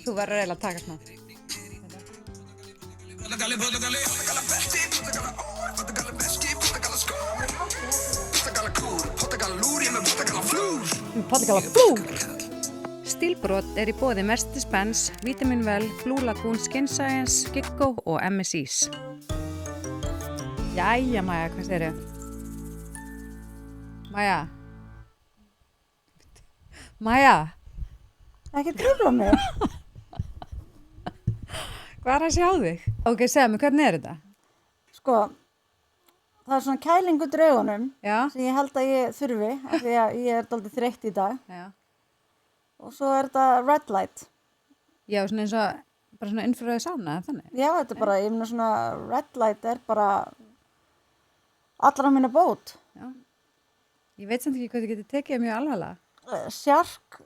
Þú verður eiginlega að taka smá. Portugala flúr. Stílbrot í boði Mercedes-Benz, Vitamin Well, Blue Lagoon, Skin Science, Giggo og MSIs. Jæja, Maja, hvað segirðu? Maja. Ekki trufla mig. Hvað að sjá þig? Ok, segja mig, hvernig þetta? Sko, það svona kæling út augunum sem ég held að ég þurfi, af því að ég dálítið þreytt í dag. Já. Og svo þetta red light. Já, svona eins og, bara svona infrarauð sána, þannig? Já, þetta bara, ég meina svona red light bara allra minna bót. Já. Ég veit samt ekki hvað þið getur tekið mjög alvarlega. Shark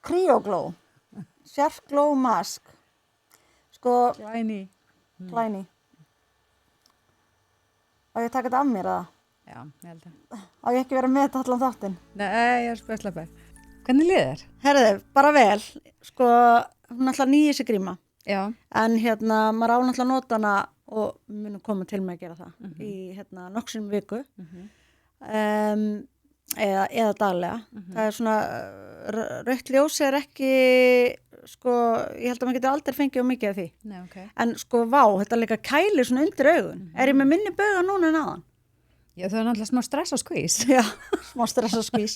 Cryo Glow. Shark Glow Mask. Sko, Glæný. Glæný. Á ég að taka þetta af mér eða? Já, ég held að. Á ég ekki vera með þetta allan þáttinn? Nei, ég er spöðslapar. Hvernig líður þér? Herðu, bara vel. Sko, hún er alltaf nýja sig gríma. Já. En maður á náttúrulega nota hana og munum koma til með að gera það í nokkrum viku. Eða daglega. Það er svona, rautt ljós er ekki, sko, ég held að maður getur aldrei fengið mikið af því. Nei, ok. En sko, þetta líka kælir svona undir augun. Er ég með minni bauga núna en aðan? Já, það er náttúrulega smá stress á skvís. Já, smá stress á skvís.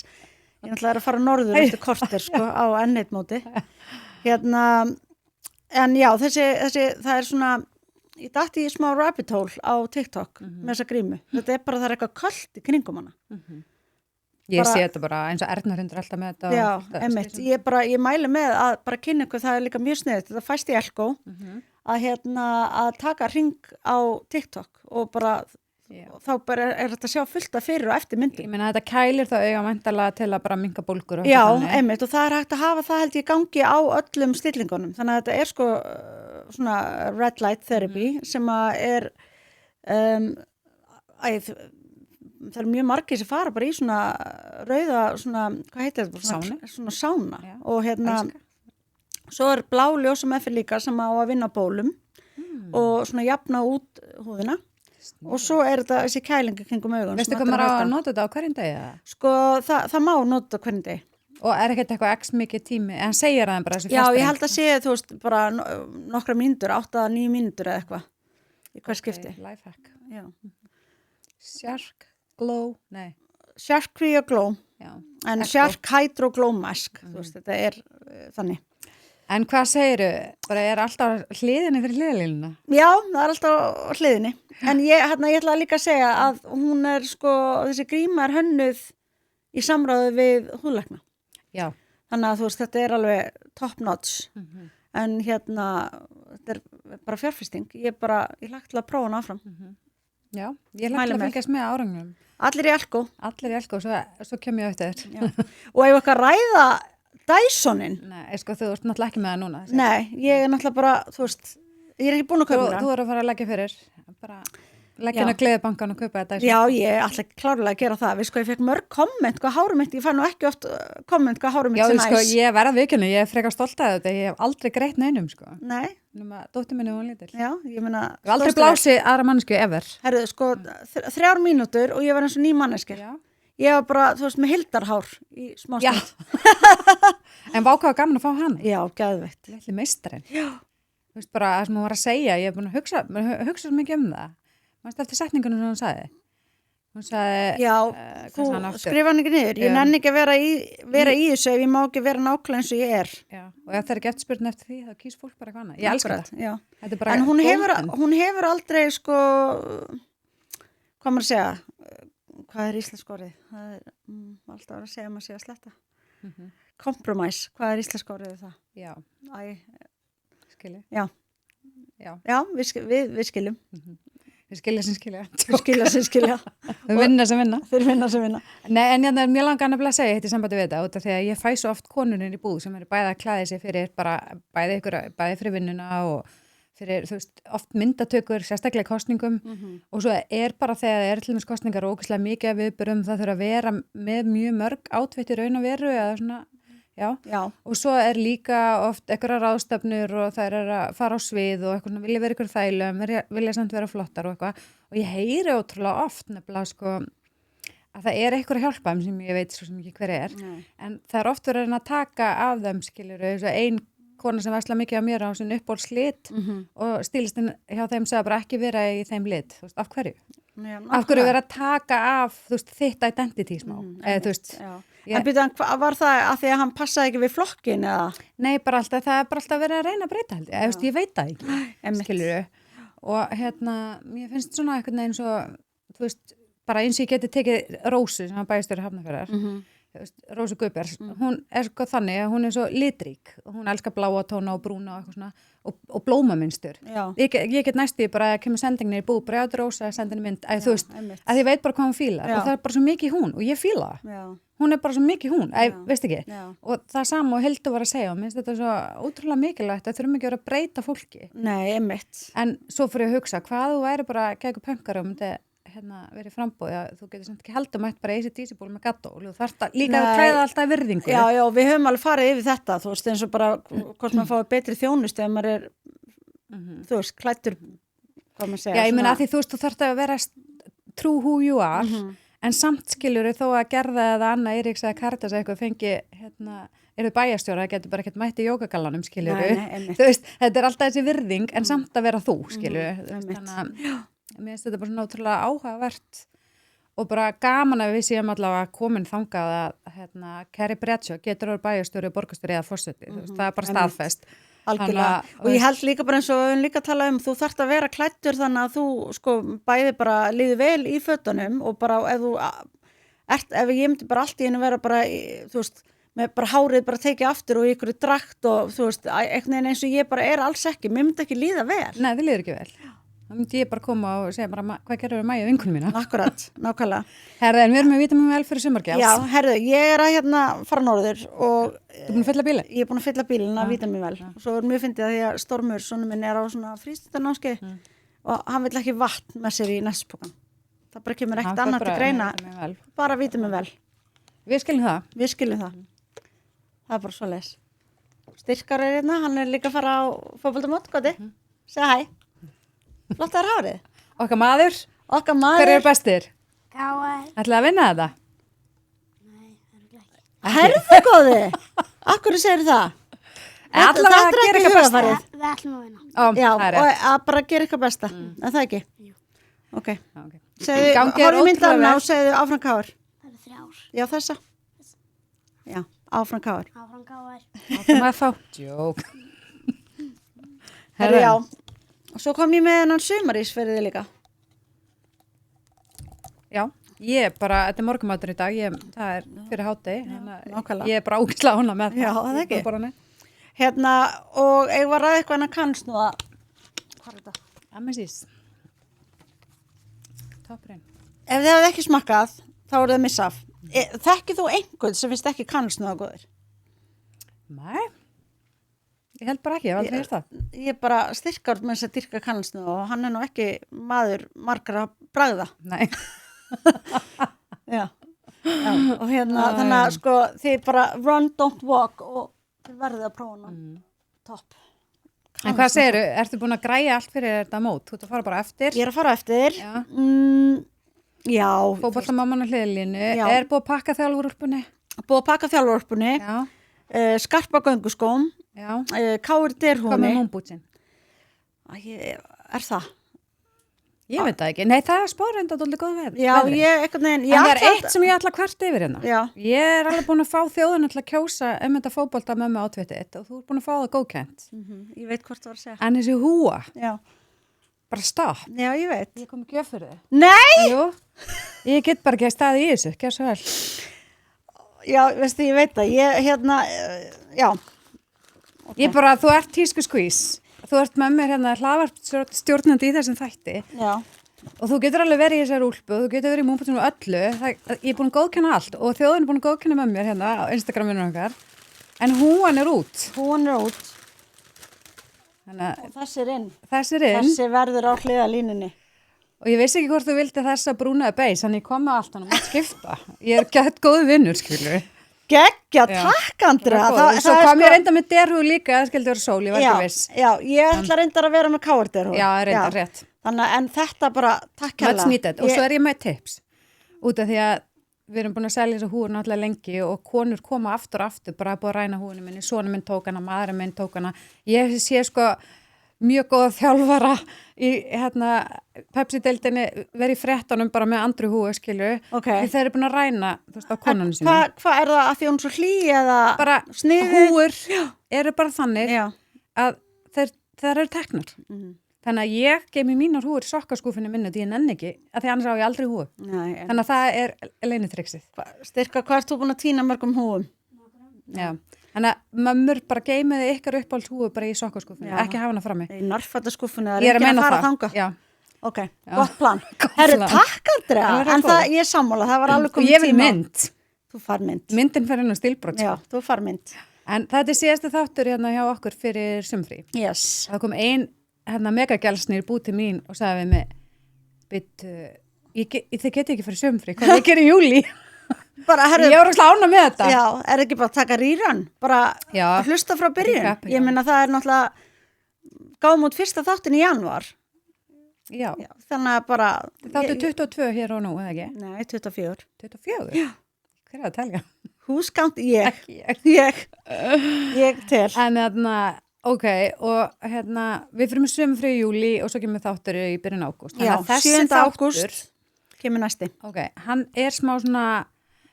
Ég náttúrulega er að fara norður eftir korter, sko, á N1 móti. En já, þessi, það er svona, ég dætti í smá rabbit hole á TikTok með þessa grímu. Þetta er bara, það er eitthvað kalt í kringum hana. Ég sé þetta bara eins og Erna hundur alltaf með þetta. Já, einmitt. Ég mæli með að bara kynna ykkur, það er líka mjög sniðugt. Þetta fæst í Elko að taka hring á TikTok og bara, þá bara er þetta að sjá fullt af fyrir og eftir myndum. Ég meina þetta kælir þá auga væntanlega til að bara minnka bólgur. Já, einmitt, og það er hægt að hafa það held ég gangi á öllum stillingunum. Þannig að þetta er sko svona red light therapy sem að er það er mjög margir sem fara bara í svona rauða, svona, hvað heitir þetta? Svona sána. Já, og svo er blá ljósumefir líka sem á að vinna bólum og svona jafna út húðina. Og svo er þetta þessi kælingi kringum augun. Veistu hvað maður á að nota þetta á hverjum degi? Sko, það má nota hverjum degi. Og er ekkert eitthvað x mikið tími, en segir það bara þessi Já, ég held að segja, þú veist, bara nokkra mínútur, 8-9 mínútur eða eitthvað í hver skipti. Lifehack. Já. Shark Glow, nei. Shark Cryo Glow. Já. En Shark Hydro Glow Mask, þú veist, þetta er þannig. En hvað segiru? Bara er alltaf hliðinni fyrir hliðalínuna? Já, það er alltaf hliðinni. En ég ætla líka að segja að hún er sko, þessi gríma er hönnuð í samráði við húðlækna. Já. Þannig að þú veist, þetta er alveg top notch. En þetta er bara fjárfesting. Ég lagt til að prófa hana áfram. Já, ég lagt til að fylgjast með árangnum. Allir í Elko. Svo kem ég eftir. Og ef eitthvað ræða Dysonin. Nei, sko, þú ert náttúrulega ekki með það núna. Nei, ég er náttúrulega bara, þú veist, ég er ekki búin að kaupa það. Þú er að fara að leggja fyrir, bara leggja inn á gleðibankan og kaupa þetta. Já, ég ætla klárlega að gera það. Við sko, ég fekk mörg komment, hvað hárum mitt, ég fæ nú ekki oft komment, hvað hárum mitt sem næs. Já, sko, ég verða viðkynni, ég er frekar stolt að þetta, ég hef aldrei greitt neinum, sko. Nei. Dóttir minni hún lítil. Já, ég meina. Ég hef aldrei blásið aðra mannesku ever. Herðu, sko, 3 mínútur og ég var eins og ný manneskja. Ég var bara, þú veist, með hildarhár í smá stund. En vákaðu gaman að fá hana. Já, geðveitt. Lilli meistarinn. Já. Þú veist bara, það sem hún var að segja, ég hef búin að hugsa svo mikið um það. Mást eftir setningunum sem hún sagði. Hún sagði... Já, þú skrifa hann ekki niður. Ég nenni ekki að vera í þessu ef ég má ekki vera nákvæmlega eins og ég er. Já, og ef það er ekki eftirspurn eftir því, þá kýs fólk bara eitthvað annað. Ég elska þetta. Já. Þetta er bara en hún hefur aldrei, sko, hvað maður að segja, hvað er íslensk orðið? Það er alltaf að segja maður sé að sletta. Compromise, hvað er íslensk orðið það? Já. Skilji. Já. Við skiljum. Við skilja sem skilja. Við skilja sem skilja. Við vinna sem vinna. Þeir vinna sem vinna. Nei, en ég er mjög langar að segja þetta í sambandi við þetta, út af því að ég fæ svo oft konunir í búð sem eru bæði að klæða sig fyrir bara bæði fyrir vinnuna og fyrir, þú veist, oft myndatökur, sérstaklega í kosningum og svo er bara þegar það er til dæmis kosningar og ógeðslega mikið að viðburðum það þurfa að vera með mjög mörg átvitt í raun og veru eða svona, Já. Já. Og svo líka oft einhverja ráðstefnur og þær að fara á svið og eitthvað, vilja vera ykkur þælum, vilja samt vera flottar og eitthvað. Og ég heyri ótrúlega oft nefnilega sko að það einhver að hjálpa þeim sem ég veit svo sem ekki hver en það oft verið að taka af þeim, skilurðu, þess að ein kona sem versla mikið á mér á sin uppbólslit og stílistinn hjá þeim sagði bara ekki vera í þeim lit, þú veist, af hverju? Já, af hverju vera að taka af, þú veist, þitt identity smá, eða þú veist. En byrja, var það að því að hann passaði ekki við flokkin eða? Nei, bara alltaf, það bara alltaf verið að reyna að breyta held ég veit það ekki, skilurðu. Og mér finnst svona eitthvað eins og, þú veist, bara eins og ég geti tekið Rósu sem var bæjarstjóri Hafnarfjarðar. Rósu Guðbergs, hún sko þannig að hún svo litrík og hún elskar bláa tóna og brúna og eitthvað svona og blómamynstur. Ég get næstu bara að kemur sendinginni í búð, bara Rósa sendinni mynd, þú veist, að ég veit bara hvað hún fílar og það bara svo mikið hún og ég fíla það. Hún bara svo mikið hún, veist ekki? Og það sama og Hildur var að segja og minnst þetta svo ótrúlega mikilvægt að þurfum ekki að vera að breyta fólki. Nei, einmitt. En svo fyrir að hugsa, hvað þú væri bara að gegja pönkar verið frambóði að þú getur samt ekki heldur mætt bara ACDC-ból með gattól og þarf líka að klæða alltaf virðingu. Já, við höfum alveg farið yfir þetta, þú veist, eins og bara hvort maður fái betri þjónustu ef maður þú veist, klæddur, hvað maður segja. Já, ég meina að því þú veist, þú þarft að vera true who you are, en samt skilur þó að Gerða eða Anna Eiríks eða Karitas eða eitthvað fengi, eru bæjarstjóra, það getur bara ekkert mætt í jógagallanum, skilur þú veist, þetta alltaf þessi virðing, en samt að vera þú, skilur mér finnst þetta bara svona ótrúlega áhugavert og bara gaman að við séum allavega komin þangað að Kerry Bradshaw getur að vera bæjarstjóri og borgarstjóri eða forseti, það bara staðfest. Algjörlega, og ég held líka bara eins og við líka tala þú þarft að vera klæddur þannig að þú sko bæði bara líði vel í fötunum og bara ef ég myndi bara allt í einu vera bara, þú veist, með bara hárið bara tekið aftur og í ykkur drakt og þú veist, einhvern veginn eins og ég bara alls ekki, mér myndi ekki líða vel. Nei, þið líður ekki vel. Það myndi ég bara koma og segja bara, hvað gerir við Mæja vinkunum mína? Akkurat, nákvæmlega. Herðu, en við erum með Vítamin vel fyrir sumargjals. Já, herðu, ég að fara norður og Þú búin að fylla bílinn? Ég búin að fylla bílinn að Vítamin vel. Og svo mjög fyndið að því að Stormur, sonur minn, á svona frístundanámskeiði og hann vill ekki vatn með sér í næstpokan. Það bara kemur ekkert annað til greina, bara Vítamin vel. Við skiljum það. Við skiljum það. Það bara svoleiðis. Styrkar hann líka að fara á fótboltamót, goti. Segja hæ. Flottar hárið. Okkar maður. Hver eru bestir? Káar. Ætlaðu að vinna þetta? Nei, það ekki. Herðu góði. Akkur segir það? Allavega að gera eitthvað besta. Við ætlum að vinna. Já, og að bara gera eitthvað besta. En það ekki? Jú. Ok. Gangi Horfðu myndarna og segðu áfram Káar. Það 3. Já, þessa. Já, áfram Káar. Áfram Káar. Áfram að fá. Jók. Herðu, já. Og svo kom ég með hennan sumarís fyrir þig líka. Já, ég bara, þetta morgumatur í dag, það fyrir hátegi, nákvæmlega. Ég bara ágislega hana með Já, það ekki. Borðanni. Og ég var ræðið eitthvað hennar kannst nú að, hvað er þetta? Amesís. Toppurinn. Ef þið hafið ekki smakkað, þá eru það missa af. Þekkið þú einhvern sem finnst ekki kannst nú að góðir? Nei. Ég held bara ekki, ég hef aldrei heyrt það. Ég er bara styrkar með þess að dyrka kannast og hann nú ekki maður margar að bragða. Nei. Já. Og þannig að sko þið bara run, don't walk og þið verðið að prófa hann. Topp. En hvað segirðu, ertu búin að græja allt fyrir þetta mót? Þú ert að fara bara eftir? Ég er að fara eftir. Já. Já. Fótboltamamman á hliðlínu. Er búið að pakka þjálfurúlpunni? Búið að pakka þjálfurúlpunni. Já. Skarpa gönguskóm. Já. Káir derhúni. Hvað með múmbútsin? Er það? Ég veit það ekki. Nei, það er spórenda dálítið góð veður. Já, ég eitthvað neginn. En það er eitt sem ég ætla að kvarta yfir hérna. Já. Ég er alveg búin að fá þjóðun að kjósa þetta fótbolta með mig á Twitter og þú er búin að fá það góðkennt. Ég veit hvort það var að segja. En þessi húa. Já. Bara stopp. Já, ég veit. Ég kom ekki upp fyrir þig. Nei! Jú. Ég get bara ekki að staði í þessu. Gjör svo vel. Já, veistu, ég veit það. Já. Okay. Ég bara, þú ert tísku skvís. Þú ert með mér hlaðvarpsstjórnandi í þessum þætti. Já. Og þú getur alveg verið í þessari úlpu og þú getur verið í múmbútinu og öllu. Ég er búin að góðkenna allt og þjóðin er búin að góðkenna með mér hérna á Instagraminu okkar. En húan er út. Húan er út. Og þessi er inn. Þessi er inn. Þessi verður á hliðalínunni. Og ég vissi ekki hvort þú vildi þessa brúnaða beis, þannig ég kom með allt hann og mátt skipta. Ég er gett góðu vinnur, skilur. Geggja, Já. takk Andrea. Svo kom ég reynda með derhúð líka, það skildi vera sól, ég var ekki viss. Já, ég ætla reyndar að vera með káarderhúð. Já, reynda, rétt. Þannig, en þetta bara, takk hella. Much needed. Og svo er ég með tips. Út af því að við erum búin að selja þessu húur náttúrulega lengi og konur koma aftur og aftur, bara búin að ræna húinu minni, sonu minn tók hana, maðurinn minn tók hana. Ég sé sko mjög góða þjálfara í Pepsi-deildinni verið í fréttanum bara með andru húi, skilju. Okay. Þeir eru búin að ræna, þú veist, á konunum sínum. Hvað er það að því hún svo hlý eða bara sniðið? Húur eru bara þannig að þeir eru teknar. Þannig að ég geymi mínar húur í sokkaskúfinu minni því ég nenni ekki, að því annars á ég aldrei húu. Þannig að það er leynitrixið. Styrka, hvað ert þú búin að týna mörgum húum? Já. Þannig að mömmur bara geymiði ykkar uppáhalds húu bara í sokkaskúfinu, ekki hafa hana frammi. Í narfataskúfinu, það ég er að meina fara það. Þanga. Já. Ok, gott plan. Herru, takk Andrea, en það ég er sammála, það var alveg komið tíma. Og ég vil mynd. Þú far mynd. Myndin fer inn á stílbrot. Já, þú far mynd. En þetta er síðasti þáttur hérna hjá okkur fyrir sumfrí. Yes. Það kom ein megagjálsnir búið til mín og sagði við mig, þið geti ekki fyrir sumfrí, hvað við gerum í júlí? Bara, herru, ég var að slána með þetta. Já, er ekki bara að taka rýran? Bara hlusta frá byrjun? Ég meina það er náttúrulega gáðum út fyrsta þáttin í janúar. Já. Þannig að bara... Þáttu 22 hér og nú, eða ekki? Nei, 24. 24? Já. Hver er að telja? Húsgánt, ég til. En ok, og við fyrir með sumfrí í júlí og svo kemur þáttur í byrjun ágúst. Já, 7. ágúst kemur næsti. Ok, hann er smá svona,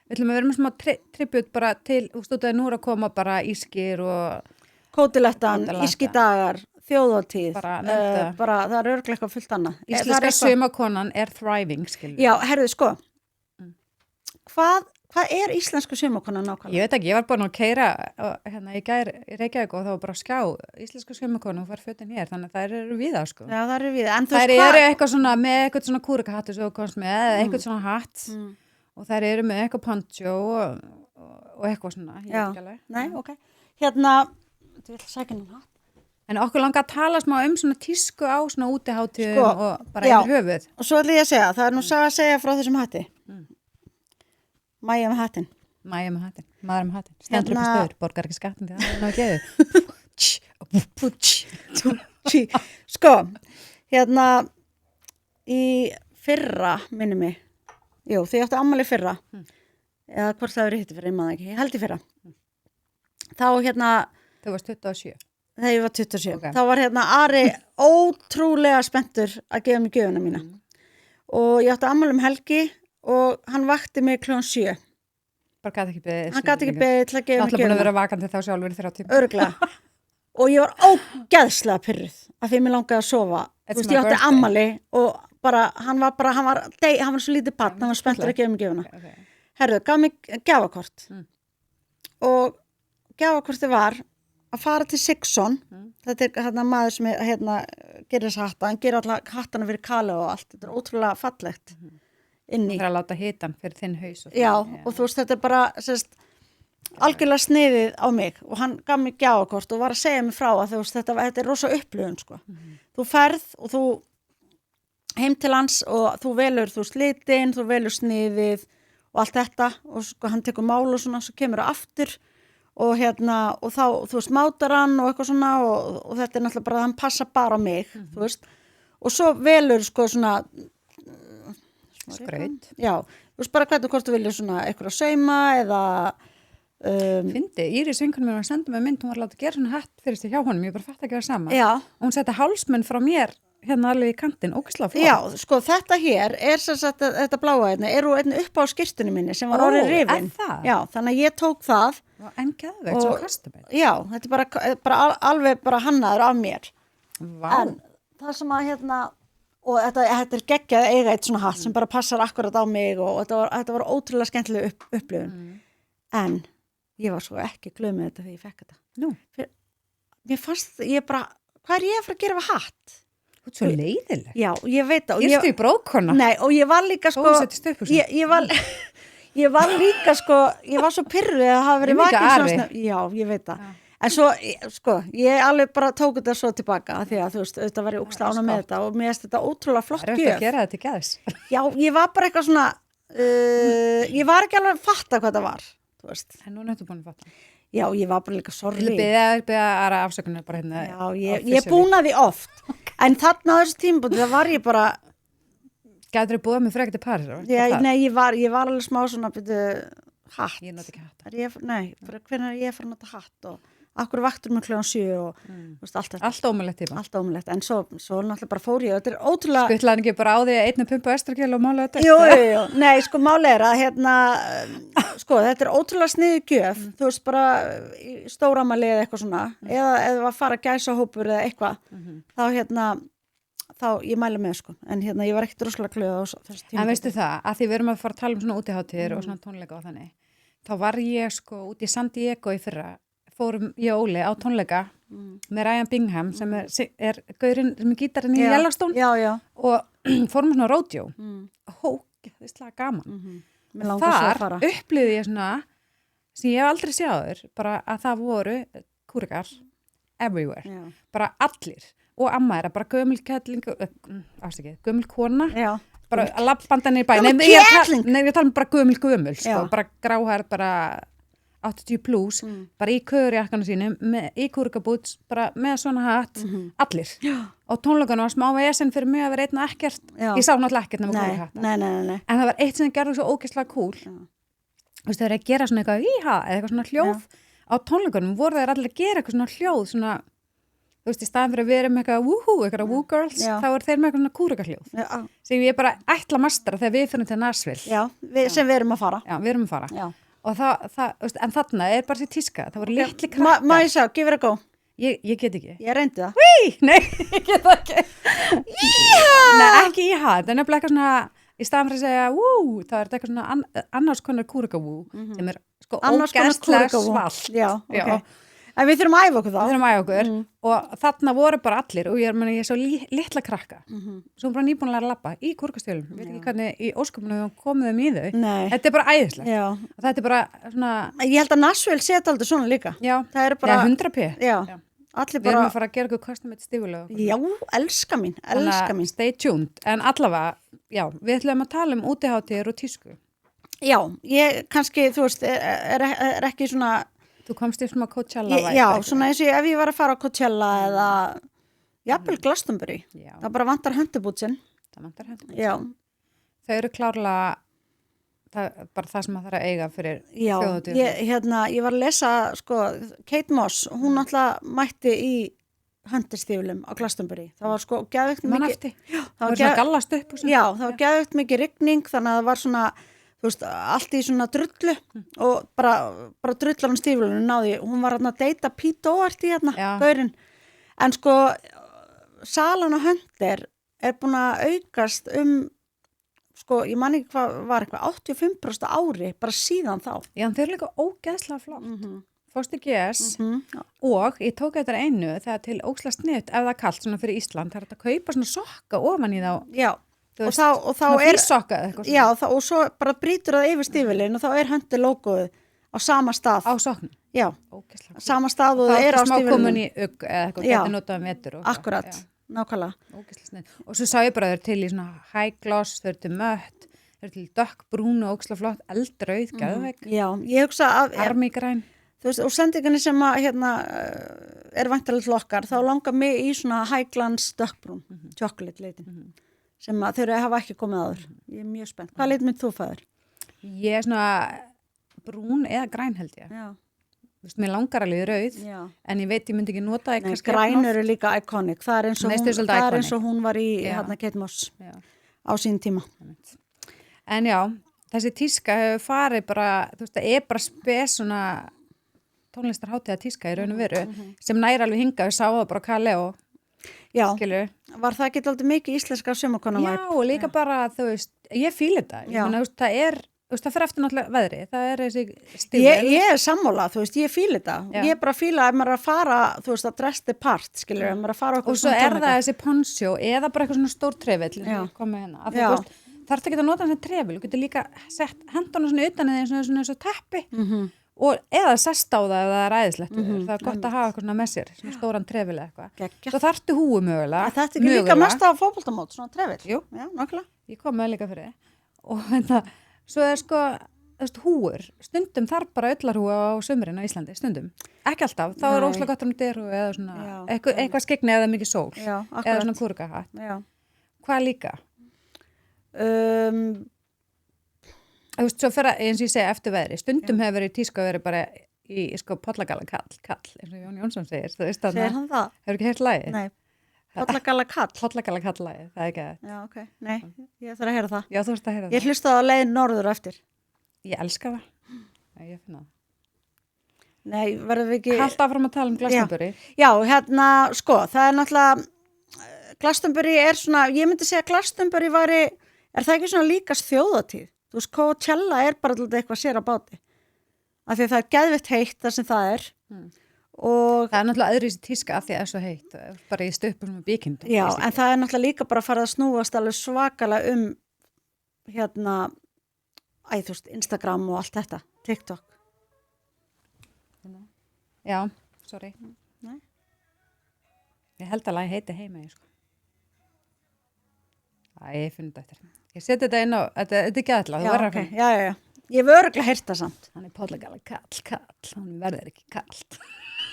við ætlum að vera með smá tribut bara til, þú veist, nú er að koma bara ískir og... Kótilettan, ískidagar, þjóðatíð, bara það er örglega eitthvað fullt annað. Íslenska sumakonan er thriving, skilur. Já, herðu, sko, hvað er íslensku sumakonan nákvæmlega? Ég veit ekki, ég var búin að keyra í Reykjavík og það var bara skjá íslensku sumakonan og fara fötin hér, þannig að það eru við það, sko. Já, það eru við það. Þær eru eitthvað svona, með eitthvað svona kúrikahattu sem þú komst með, eða eitthvað svona hatt og þær eru með eitthvað poncho og eitthvað svona. Já, nei, ok. Hérna, þú vil sækja hennan hatt? En okkur langar að tala smá svona tísku á svona útiháttíðum og bara yfir höfuð. Og svo ætla ég að segja, það er nú saga að segja frá þessum hatti. Mæja með hattin. Mæja með hattin, maður með hattin. Stendur upp í stöður, borgar ekki skattin því það er náðu geður. Sko, í fyrra, minni mig, því ég átti ammali fyrra, eða hvort það verið hitti fyrir, ég maður ekki, ég held í fyrra. Þá Þú varst 27. Þegar ég var 27. Okay. Þá var Ari ótrúlega spenntur að gefa mig gjöfuna mína. Og ég átti ammali helgi og hann vakti mig klukkan 7. Bara gæti ekki beðið. Hann gæti ekki beðið til að gefa mig gjöfuna. Náttúrulega búin að vera vakandi þá sjálfur í 3 tíma. Örugglega. Og ég var ógeðslega pirruð af því mér langaði að sofa. Þú veist, ég átti ammali og bara, hann var svo lítið barn, hann var spenntur að gefa mig gjöfuna. Okay. Herðu, gaf mig gjafakort. Og gjafakortið var að fara til Sigson, þetta er maður sem gerir þess hatta, hann gerir alltaf hattana fyrir kali og allt, þetta er ótrúlega fallegt inni. Það er að láta hitan fyrir þinn haus. Já, og þú veist, þetta er bara algjörlega sniðið á mig og hann gaf mig gjafakort og var að segja mig frá að þú veist, þetta er rosa upplifun, sko. Þú ferð og þú heim til hans og þú velur, þú veist, litin, þú velur sniðið og allt þetta og sko, hann tekur mál og svona, svo kemur það aftur og og þá, þú veist, mátar hann og eitthvað svona og þetta er náttúrulega bara, hann passa bara á mig, þú veist, og svo velur sko svona skraut. Já, þú veist bara hvernig hvort þú viljið svona eitthvað að sauma eða Fyndi, Íris vinkunum mér að senda mig mynd, hún var að láta gera svona hatt fyrir sig hjá honum, ég bara fatt ekki að vera sama. Já. Og hún setti hálsmenn frá mér alveg í kantinn, ógeðslega flott. Já, sko þetta hér er sem sagt þetta bláa er úr upp á skyrtunni minni sem var orðið rifin. Já, þannig að ég tók það. En geðveikt, svo kastabæð. Já, þetta er bara alveg bara hannaður af mér. Vá. En það sem að og þetta er geggjað eiga eitt svona hatt sem bara passar akkurat á mig og þetta var ótrúlega skemmtileg upplifun. En ég var svo ekki glöð með þetta þegar ég fekk þetta. Nú? Mér fannst, hvað er ég að fara að gera við hatt? Þú ert svo leiðileg. Já, ég veit það. Gyrstu í brókona? Nei, og ég var líka sko... Ég var líka sko, ég var svo pirruð að hafa verið vakin svona... Já, ég veit það. Já. En svo, sko, ég alveg bara tók þetta svo tilbaka því að þú veist, auðvitað var ég ógeðslega með þetta og mér finnst þetta ótrúlega flott gjöf. Það er eftir að gera þetta í gæðis. Já, ég var bara eitthvað svona, ég var ekki alveg að fatta hvað það var. þú veist. En núna ertu búin að fatta. Já, ég var bara líka sorry. Vil beða aðra afsökunar bara hérna. Já, ég búnaði oft. En þarna á þessu tímabúti, það var ég bara... Gætur þú búið með frekti Parísar? Nei, ég var alveg smá svona, hatt. Ég noti ekki hatt. Nei, hvernig er ég að fara að nota hatt og akkur vaktur mig klukkan 7 og þú veist, allt þetta. Allt ómulegt tíma. Allt ómulegt, en svo náttúrulega bara fór ég. Þetta er ótrúlega... Skuttlaði ekki bara á því að einna pumpa estragel og mála þetta? Jú. Nei, sko, máli er að sko, þetta er ótrúlega sniðu gjöf. Þú veist, bara í stóramali eða eitthvað svona, eða að fara gæsahópur eða eitthvað, þá ég mæla með, sko. En ég var ekkert rosalega glöð á þessu tíma. En veistu það, að því við erum að fara að tala um svona útiháttíðir og svona tónleika og þannig, þá var ég sko út í San Diego í fyrra, fórum ég og Óli á tónleika með Ryan Bingham sem er gaurinn sem er gítarinn í Yellowstone og fórum svona rodeo ógeðslega gaman þar upplifði ég svona sem ég hef aldrei séður bara að það voru kúrikar everywhere, bara allir og amma er að bara gömul kettling gömul kona bara að labbbandan í bæ ég tala um bara gömul sko, bara gráhær bara 80 plus, bara í köðurjakkanu sínum, í kúrikabúts, bara með svona hatt, allir. Og tónleikunum var smá vesen fyrir mig að vera einn og ekkert. Ég sá náttúrulega ekkert nema kúrikahatta. Nei. En það var eitt sem gerði svo ógeðslega cool. Þú veist, þeir eru að gera svona eitthvað íha, eða eitthvað svona hljóð. Á tónleikunum voru þeir allir að gera eitthvað svona hljóð, svona, þú veist, í staðan fyrir að vera með eitthvað woo girls, þá eru þeir með eitthvað svona kúrikahljóð. Sem ég bara ætla að mastera þegar við fyrir til Nashville. Já, sem við erum að fara. Já, við erum að fara. Og en þarna er bara sér tíska, það voru litli krakkar. Má ég sjá, give it a go. Ég get ekki. Ég reyndi það. Nei, ég get það ekki. Nei, ekki íha, það er nefnilega eitthvað svona, í staðan fyrir að segja, það er eitthvað svona annars konar kúrikavú, sem er sko ógeðslega svalt. Já, ok. En við þurfum að æfa okkur þá. Við þurfum að æfa okkur og þarna voru bara allir og ég svo litla krakka svo bara nýbúin að læra að labba í kúrikastjölum. Ég veit ekki hvernig í ósköpunum við komum þeim í þau. Nei. Þetta er bara æðislegt. Og þetta er bara svona... Ég held að Nashville setja aldrei svona líka. Já, það er bara... 100p. Já. Allir bara... Við erum að fara að gera eitthvað custom made stífulega. Já, elska mín. Stay tuned. En allavega, já, við ætlum að tala um útiháttíðir og tísku. Já, ég kannski, þú veist, er ekki svona... Þú komst í svona Coachella væri. Já, svona eins og ef ég var að fara á Coachella eða jafnvel Glastonbury. Það bara vantar höndubútsinn. Það vantar höndubútsinn. Já. Þau eru klárlega bara það sem það þarf að eiga fyrir þjóðhátíð. Já, ég var að lesa, sko, Kate Moss, hún alltaf mætti í höndistíflum á Glastonbury. Það var sko geðveikt mikið. Manafti. Það var svona gallast upp. Já, það var geðveikt mikið rigning, þannig að það var svona... Þú veist, allt í svona drullu og bara drullar stíflunum náði, hún var að deyta Pete Doherty gaurinn, en sko salan á Hunter er búin að aukast sko, ég man ekki hvað var eitthvað 85% ári, bara síðan þá. Já, þau eru líka ógeðslega flott. Fórstu GS og ég tók þetta einu þegar til ógeðslega sniðt ef það er kalt svona fyrir Ísland, það er að kaupa svona sokka ofan í þá. Já. Og þá er já, og svo bara brýtur það yfir stífilinn og þá er Hunter logoið á sama stað á sokknum, já, sama stað og það er á smá stífilinn komin í ugg eða eitthvað getur notað um vetur akkurat, nákvæmlega og svo sá ég bara þau til í svona high gloss, þau eru til mött, þau eru til dökkbrún og ógeðslega flott, eldrauð, geðveik já, ég hugsa að armigræn þú veist, og sendingunni sem að er væntanlega til okkar, þá langar mig í svona high glans dökkbrún chocolate leitin sem að þau hafa ekki komið áður. Ég er mjög spennt. Hvað leit mynd þú fæður? Ég er svona brún eða græn held ég. Já. Þú veist, mér langar alveg rauð, en ég veit ég myndi ekki nota það. Nei, græn eru líka iconic. Það er eins og hún var í Kate Moss á sín tíma. En já, þessi tíska hefur farið bara, þú veist, það er bara spes svona tónlistarhátíða tíska í raun og veru, sem næri alveg hingað, við sáum það bara Kaleo. Já, skilur. Var það ekki aldrei mikið íslenska sumarkonavæp? Já, og líka bara, þú veist, ég fíla þetta. Ég meina, það er, þú veist, það fyrir eftir náttúrulega veðri. Það er þessi stíl. Ég er sammála, þú veist, ég fíla þetta. Ég er bara að fíla ef maður er að fara, þú veist, að dress the part, skilur, ef maður er að fara okkur. Og svo er það þessi poncho eða bara eitthvað svona stór trefill, komið hérna. Að þú veist, þarf ekki að nota þessi trefill, þú getur líka sett hendana svona utan eða svona teppi. Og eða sest á það ef það er æðislegt það er gott að hafa eitthvað svona með sér svona stóran trefil eða eitthvað svo þarftu húu mögulega þetta er ekki líka mest af fótboltamót, svona trefil jú, já, nákvæmlega ég kom með líka fyrir og þetta, svo er sko húur, stundum þarf bara ullarhúa á sumrin á Íslandi, stundum. Ekki alltaf, þá er óslega gott derhúi eða svona, eitthvað skegni eða mikið sól. Já, akkurat. Eða svona kúrkahatt. Já. Hvað líka? Þú veist, svo fyrir, eins og ég segi eftir veðri, stundum hefur verið tísku að vera bara í sko pollagalla kall, eins og Jón Jónsson segir. Segir hann það? Hefur ekki heyrt lagið? Nei, pollagalla kall. Pollagalla kall lagið, það er ekki það. Já, ok, nei, ég þarf að heyra það. Já, þú veist að heyra það. Ég hlustaði á leið norður eftir. Ég elska það. Já, ég finna það. Nei, verðum við ekki... Hallt áfram að tala Glastonbury. Já, hérna, sko, það er náttúrulega, Glastonbury er svona, ég myndi segja Glastonbury er það ekki svona líkast þjóðatíð? Þú veist, Coachella er bara alltaf eitthvað sér á báti. Af því að það er geðveitt heitt það sem það er. Og það er náttúrulega öðruvísi tíska af því að það er svo heitt. Bara í stöpum með bíkindum. Já, en það er náttúrulega líka bara að fara að snúast alveg svakalega hérna, þú veist, Instagram og allt þetta, TikTok. Já, sorry. Nei. Ég held að lagi heiti heima, sko. Ég finn þetta eftir. Ég seti þetta inn á, þetta er gæðla, þú verður að finna. Já. Ég hef örugglega heyrt það samt. Hann er pollagalla kall, hann verður ekki kallt.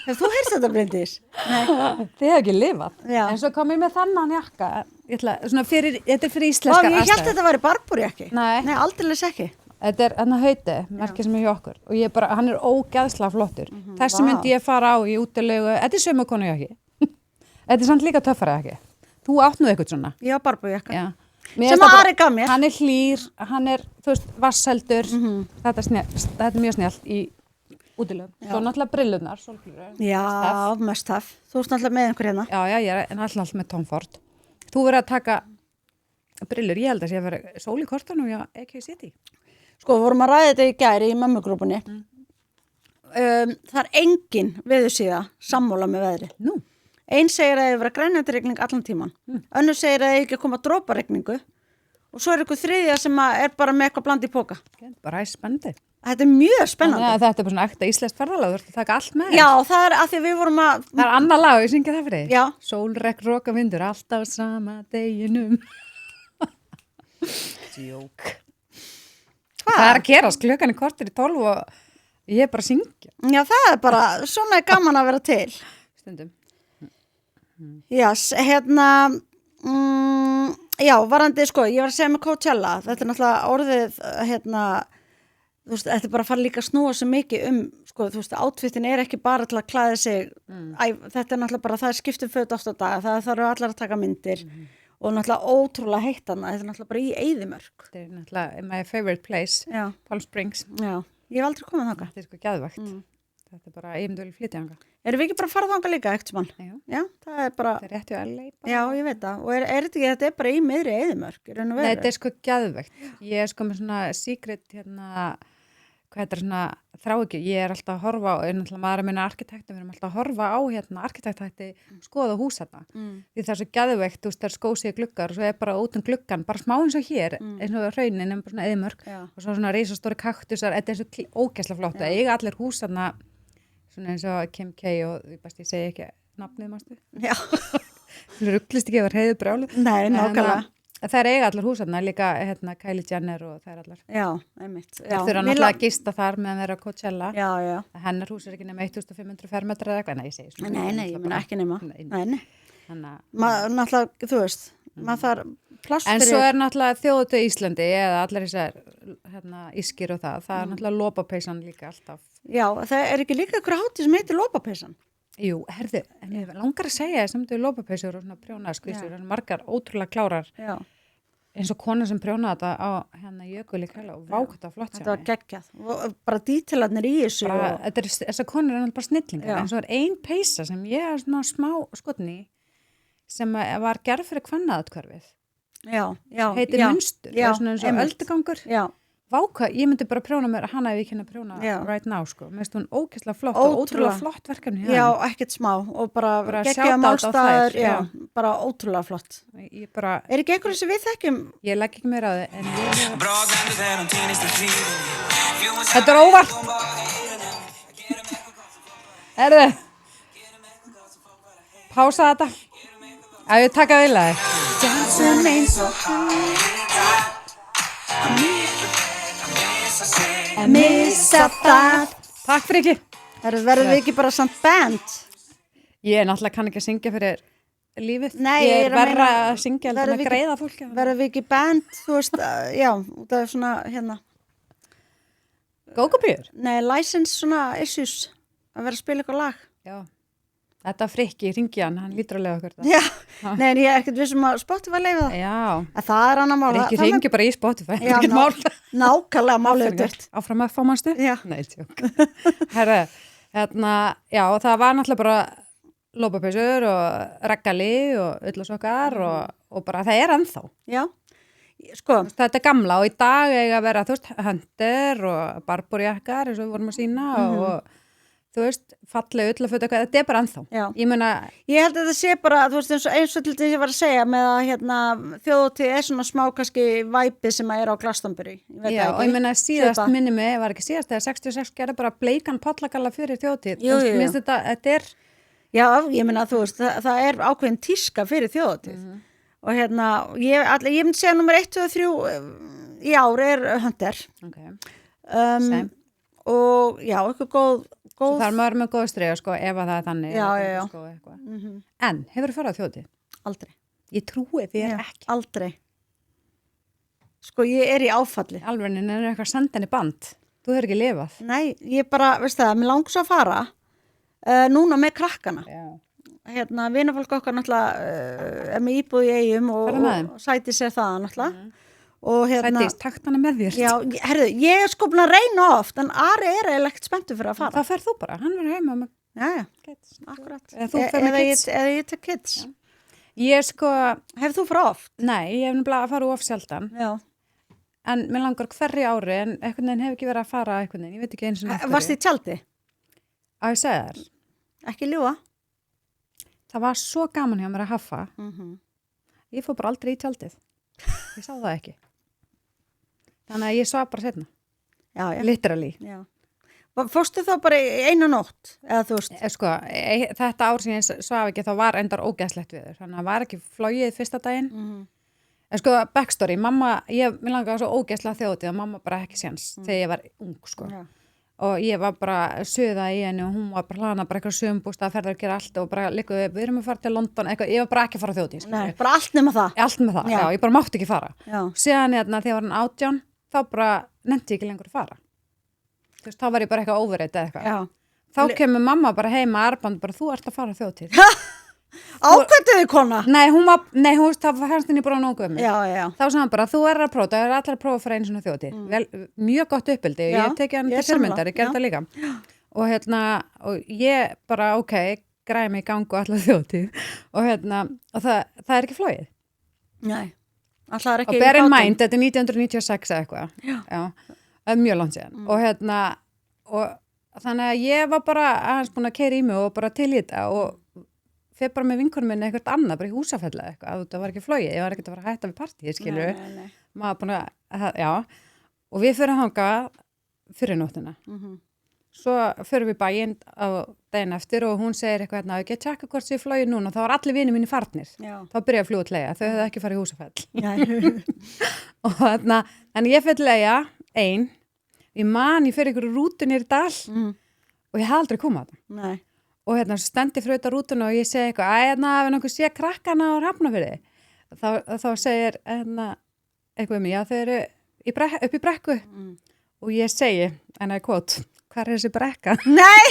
Hefur þú heyrt þetta, Bryndís? Nei. Þið hefur ekki lifað. Já. En svo kom ég með þennan jakka, þetta er fyrir íslenska aðstæður. Ég held þetta væri barbúrjakki. Nei, aldeilis ekki. Þetta er hann að hauti, merkið sem er hjá okkur. Og ég bara, hann er ógeðslega flottur. Þessi myndi ég fara á í útilegu, þetta er sömakonu jakki. Þetta er samt líka töffara jakki. Þú átt nú eitthvað svona. Já, barbúrjakka. Já. Sem að Ari gaf mér. Hann er hlýr, hann er, þú veist, vasseldur, þetta er mjög snjallt í útilöfum. Svo náttúrulega brillurnar, sólglurur. Já, must have. Þú ert náttúrulega með einhver hérna. Já, ég er alltaf með Tom Ford. Þú verður að taka brillur, ég held að sé að vera sól í kortinu og AK City. Sko, við vorum að ræða þetta í gæri í mömmugrúpunni. Það er engin veðursíða sammála með veðri. Nú. Einn segir að það er verið grænjandregning allan tíman. Önnur segir að það er ekki að koma droparegningu. Og svo er eitthvað þriðja sem er bara með eitthvað bland í póka. Bara spennandi. Þetta er mjög spennandi. Þannig að þetta er bara svona ekta íslenskt ferðalag, þú ert að taka allt með. Já, það er að því að við vorum að... Það er annað lag, ég syngja það fyrir þig. Já. Sólregn, roka vindur, alltaf sama deginum. Djók. Það er að gerast, klukkan er kortir í 12 og ég er bara að syngja. Já, það er bara, svona er gaman að vera til. Stundum. Yes, hérna, já, varandi, sko, ég var að segja með Coachella, þetta er náttúrulega orðið, hérna, þú veist, þetta er bara að fara líka að snúa svo mikið sko, þú veist, outfitin er ekki bara til að klæða sig, þetta er náttúrulega bara, það er skiptum föt oft á dag, það þarf allar að taka myndir og náttúrulega ótrúlega heitt hana, þetta er náttúrulega bara í Eyðimörk. Þetta er náttúrulega my favorite place, Palm Springs. Já, ég hef aldrei komið þangað. Þetta er sko geðvægt. Þetta er bara, ég myndi vel flytja þangað. Erum við ekki bara að fara þangað líka, ekkert mann? Já, það er bara... Það er rétt hjá LA bara. Já, ég veit það. Og þetta er bara í miðri Eyðimörk, í raun og veru. Nei, þetta er sko geðvægt. Ég er sko með svona secret, hvað þetta er svona þráhyggju. Ég er alltaf að horfa á, náttúrulega maður minna arkitektum, við erum alltaf að horfa á arkitektætti, skoða hús þarna. Því það er svo geðvægt, þú veist, það er skósið gluggar og svo er bara út gluggan, bara smá eins og hér, eins og hraunin, bara svona Eyðimörk og svona risastóri kaktusar, þetta er svo ógeðslega flott að eiga allir hús þarna, svona eins og Kim K og ég segi ekki nafnið, mástu? Já. Þú rugglist ekki yfir heiðu brjálu. Nei, nákvæmlega. Það er eiga allar húsarna, líka Kylie Jenner og það er allar. Já, einmitt. Það þurfa náttúrulega að gista þar meðan þeirra á Coachella. Já. Hennar hús er ekki nema 1500 fermetrar eða eitthvað, nei, ég segi svona. Nei, ég meina ekki nema. Nei. Þannig náttúrulega, þú veist, maður þarf pláss fyrir... En svo er náttúrulega þjóðutu Íslandi eða allar þessar ískir og það er náttúrulega lopapeysan líka alltaf. Já, það er ekki líka ykkur hátíð sem heitir lopapeysan. Jú, herðu, en ég langar að segja þess að lópapeysur og svona prjónaðskvísur, margar ótrúlega klárar. Já. Eins og kona sem prjónaði þetta á Jökul í Kæla og vákvæmt á flott. Þetta var geggjað. Og bara dítilarnir í þessu. Þessar konur er bara snillingar. En svo er ein peysa sem ég er svona smá skotni sem var gerð fyrir kvennaðatkörfið. Já. Heitir munstur. Já, svona eins og öldugangur. Já. Vákvæmt, ég myndi bara prjóna mér, hana ef ég kynna prjóna right now, sko. Mér finnst hún ógeðslega flott og ótrúlega flott verkefni. Já, ekkert smá og bara geggjaða málstaður, bara ótrúlega flott. Er ekki eitthvað sem við þekkjum? Ég legg ekki meira á þið, en Þetta er óvart. Herðu. Pása þetta. Að ég taka vilja þig. Missa það. Takk fyrir ekki. Verður við ekki bara samt band? Ég náttúrulega kann ekki að syngja fyrir lífið. Nei, ég er er að verra meina, að syngja heldur en að greiða fólki. Verður við ekki band, þú veist, já, út af svona, hérna. Gógubjör? Nei, license svona issues, að vera að spila eitthvað lag. Já. Þetta frikki, ringi hann lítur að lega okkur það. Já, nei, en ég er ekkert vissum að Spotify leiði það. Já. En það er annar mál. Rikki ringi bara í Spotify. Já, nákvæmlega málið dört. Áfram að fá mannstu? Já. Nei, tjók. Herra, hérna, já, það var náttúrulega bara lópapeysur og reggali og ullarsokkar og bara það er ennþá. Já, sko. Þetta er gamla og í dag eiga að vera, þú veist, höndir og barborjakkar eins og við vorum að sína og þú veist, falleg ullaföt eitthvað, þetta er bara ennþá. Já. Ég held að þetta sé bara, þú veist, eins og til þess að ég var að segja með að hérna, þjóðhátíð er svona smá kannski væpið sem að er á Glastonbury. Já, og ég meina síðast minni mig, var ekki síðast eða 66 gerði bara bleikan pollagalla fyrir þjóðhátíð. Jú. Þetta er... Já, ég meina, þú veist, það er ákveðin tíska fyrir þjóðhátíð. Og hérna, ég myndi segja nummer 1, 2 og 3 í ár er Hunter. Okay. Og já, eitthvað góð. Það er maður með góð striga, sko, ef að það er þannig. Já. Sko, en, hefur þú farið á þjóðhátíð? Aldrei. Ég trúi því ekki. Aldrei. Sko, ég er í áfalli. Alveg, en er eitthvað sendinni band? Þú hefur ekki lifað? Nei, ég bara, veist það, mér langs að fara núna með krakkana. Já. Hérna, vinafólk okkar náttúrulega er með íbúð í Eyjum og sæti sér það náttúrulega. Og hérna, Sætist, takt hana með þér. Já, herðu, ég er sko búin að reyna oft, en Ari er eiginlega ekkert spenntur fyrir að fara. Það fer þú bara, hann verður heima með kids. Akkurat. Eða þú fer með kids. Eða ég tek kids. Já. Ég sko... Hefur þú farið oft? Nei, ég hef nefnilega að fara of sjaldan. Já. En mér langar hverju ári, en einhvern veginn hef ekki verið að fara einhvern veginn, ég veit ekki eins og náttúrulega. Varst þið í tjaldi? Að ég segja þér. Ekki ljúga? Það var svo gaman hjá mér að hafa. Ég fór bara aldrei í tjaldið. Ég sá það ekki. Þannig að ég svaf bara setna. Já. Literally. Já. Fórstu þá bara eina nótt? Eða þú veist? Sko, þetta ár sem ég svaf ekki, þá var endar ógeðslegt við þér. Þannig að það var ekki flogið fyrsta daginn. En sko, backstory, mér langaði svo ógeðslega þjóðhátíð og mamma bara ekki séns þegar ég var ung, sko. Já. Og ég var bara suða í henni og hún var bara hlana bara eitthvað sömbústað að ferða að gera allt og bara líka við erum að fara til London eitthvað, ég var bara ekki að fara á þjóðhátíð. Nei, bara allt nema það. Allt nema það, já, ég bara mátti ekki fara. Já. Síðan þegar ég var 18, þá bara nefndi ég ekki lengur að fara. Þú veist, þá var ég bara eitthvað overreitt eða eitthvað. Já. Þá kemur mamma bara heima að arband bara, þú ert að fara á þjóðhátíð. Ákvæmduði kona? Nei, hún það fannst henni bara nógu um mig. Já. Þá sagði hann bara, þú er að prófa, það er allir að prófa að fara einu svona þjóðhátíð. Mjög gott uppeldi, ég teki hann til fyrirmyndar, ég gerði það líka. Og ég bara, ok, græði mig í gang og allar þjóðhátíð. Og það er ekki flogið. Nei. Og bear in mind, þetta er 1996 eða eitthvað. Já. Mjög langt síðan. Og þannig að ég var bara aðeins búin að keyra í mig og bara til í þetta og fyrir bara með vinkonum minni eitthvað annað, bara í Húsafella eitthvað, það var ekki flogið, ég var ekkert að fara að hætta við partíið, skilur Nei. Maður búin að, já, og við fyrir þangað fyrir nóttina. Svo fyrir við bæinn á daginn eftir og hún segir eitthvað hérna, ekki að tjekka hvort sé flogið núna, þá var allir vinir minni farnir. Já. Þá byrjaði að fljúga til Eyja, þau hefðu ekki farið í Húsafell. Og en ég fyrir Eyja, ég fyrir ykkur rútu niður í dal og ég hef aldrei komað það. Nei. Og stendi fyrir auðvitað rútuna og ég segi eitthvað, ef nokkuð sé krakkana á Hrafnafirði. Þá segir eitthvað mig, já þau eru upp í brekku. Og ég segi, en að quote, hvað er þessi brekka? Nei!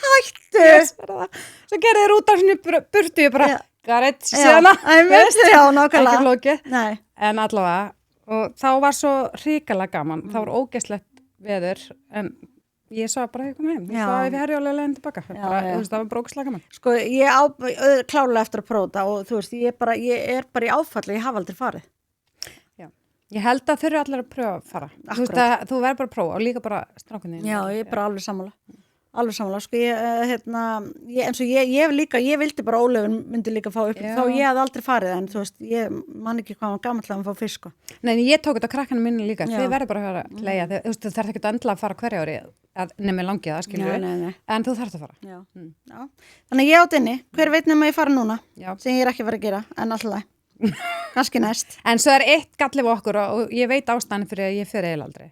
Hættu! Svo gerði rútan svona burtu, ég bara, garrett, síðana. Já, nákvæmlega. Ekki flókið. Nei. En allavega, og þá var svo hrikalega gaman, þá var ógeðslegt veður, en ég sá bara að ég kom heim, ég sá að við herri álega leiðin tilbaka, það var brókslega gaman. Sko, ég á klálega eftir að prófa og þú veist, ég er bara í áfalli, ég hafa aldrei farið. Já, ég held að þau eru allir að pröfa að fara. Þú verður bara að prófa og líka bara strákunni. Já, ég er bara alveg sammála. Alveg sammála, sko, eins og ég vildi bara Ólafur myndi líka fá upp, þá ég hafði aldrei farið, en þú veist, ég man ekki hvað hann gamall að hann fá fisk, sko. Nei, en ég tók þetta krakkanu minni líka, þið verður bara að fara að leia, þú veist, þú þarf ekki endilega að fara hverja ári, nefnir langið það, skilur nei. En þú þarf að fara. Já. Þannig ég átt inni, hver veit nema ég fara núna, sem ég er ekki að fara að gera, en alltaf kannski næst. En svo er eitt galli við okkur og ég veit ástæðan fyrir að ég fer eiginlega aldrei.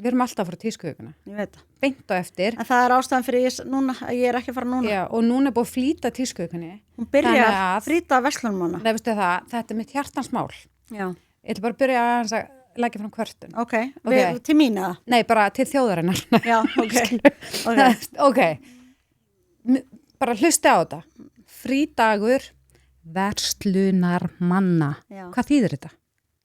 Við erum alltaf að fara tískuvikuna. Ég veit það. Beint á eftir. En það ástæðan fyrir ég er ekki að fara núna. Já, og núna er búið að flýta tískuvikunni. Hún byrjar Þannig að- frýta verslunum Nei, veistu það, þetta er mitt hjartansmál. Já, Ég ætla bara að byrja aðeins að leggja fram kvörtun. ok. Ok. Til mín eða? Nei, bara til þjóðarinnar. Já, ok. Ok. Bara hlusti á þetta. Frídagur verslunar manna. Já. Hvað þýðir þetta?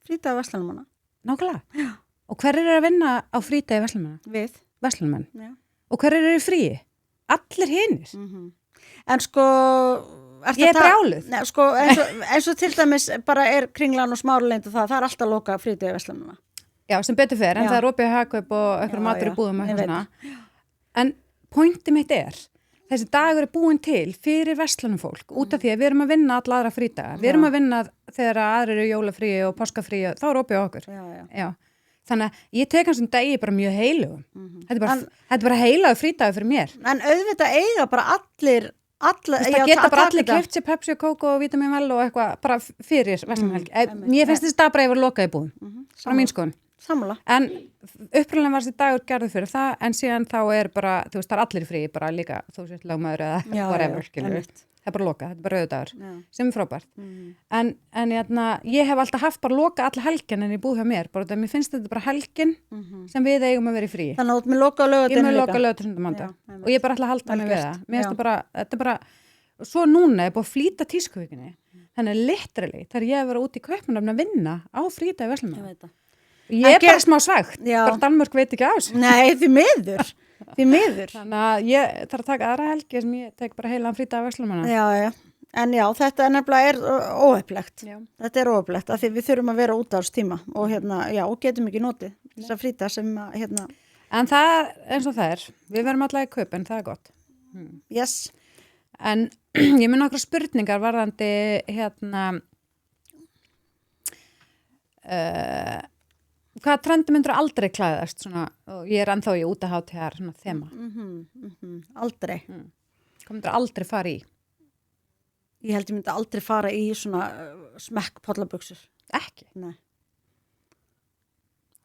Frýta verslunum Nákvæmlega. Já. Og hver eru að vinna á frídagi verslunarmanna? Við. Verslunarmenn. Já. Og hver eru í fríi? Allir hinir. En sko... Ég er brjáluð. Nei, sko, eins og til dæmis bara Kringlan og Smáralind og það er alltaf loka frýta verslunum. Já, sem betur fer, en Já. það er opið hagkaup og einhverjum Já, matur já, í búðum og ég eitthvað veit. svona. En pointi mitt er, þessi dagur er búin til fyrir verslunum fólk, út af því að við erum að vinna alla aðra frídaga. Við erum að vinna þegar aðrir eru jólafríi og páskafríi, þá er opið á okkur. Já. Þannig að ég tek hans dagi bara mjög heilugum. Þetta er bara heilagur frídagur fyrir mér. En auðvitað eiga bara allir Það geta bara allir keypt sér Pepsi og Coke og Vitamin Well og eitthvað bara fyrir verslunarhelgi. Mér finnst þessi dag bara að ég var lokað í búðum. Svona mín skoðun. Sammála. En upprunlega var þessi dagur gerður fyrir það, en síðan þá er bara, þú veist, það er allir í frí, bara líka þú sért lögmaður eða Já, whatever, já, skilur. einmitt. Það er bara lokað, þetta er bara rauður dagur, Já. sem er frábært. En ég hef alltaf haft bara lokað alla helgin en ég búið hjá mér, bara þetta, mér finnst þetta bara helgin sem við eigum að vera í frí. Þannig að þú ert með loka á Ég lögadaginn með líka. loka lögutarsundamanda Já, einmitt. og ég bara ætla að halda mig við Vel það. gert. Mér finnst Já. þetta bara, svo núna er búið að flýta tískuvikunni, þannig að literally, þegar ég hef verið út í Kaupmannahöfn að vinna á frídagi Ég verslunarmanna. veit það. Ég er bara smá svægt, Já. bara Danmörk veit ekki á þessu. Nei, því miður. Því miður. Þannig að ég þarf að taka aðra helgi sem ég tek bara heilan frídag af verslunarmanna. Já. En já, þetta er nefnilega óheflegt. Já. Þetta er óheflegt af því við þurfum að vera út á þess tíma og og getum ekki notið þess að frýta sem að, En það, eins og það er, við verum alltaf í kaup en það er gott. yes. En ég mun nokkra spurningar varðandi hvaða trendi myndur aldrei klæðast svona, og ég er ennþá í útaháttíðar svona þema. Aldrei. Hvað myndur aldrei fara í? Ég held ég myndi aldrei fara í svona smekk pollabuxur. Ekki? Nei.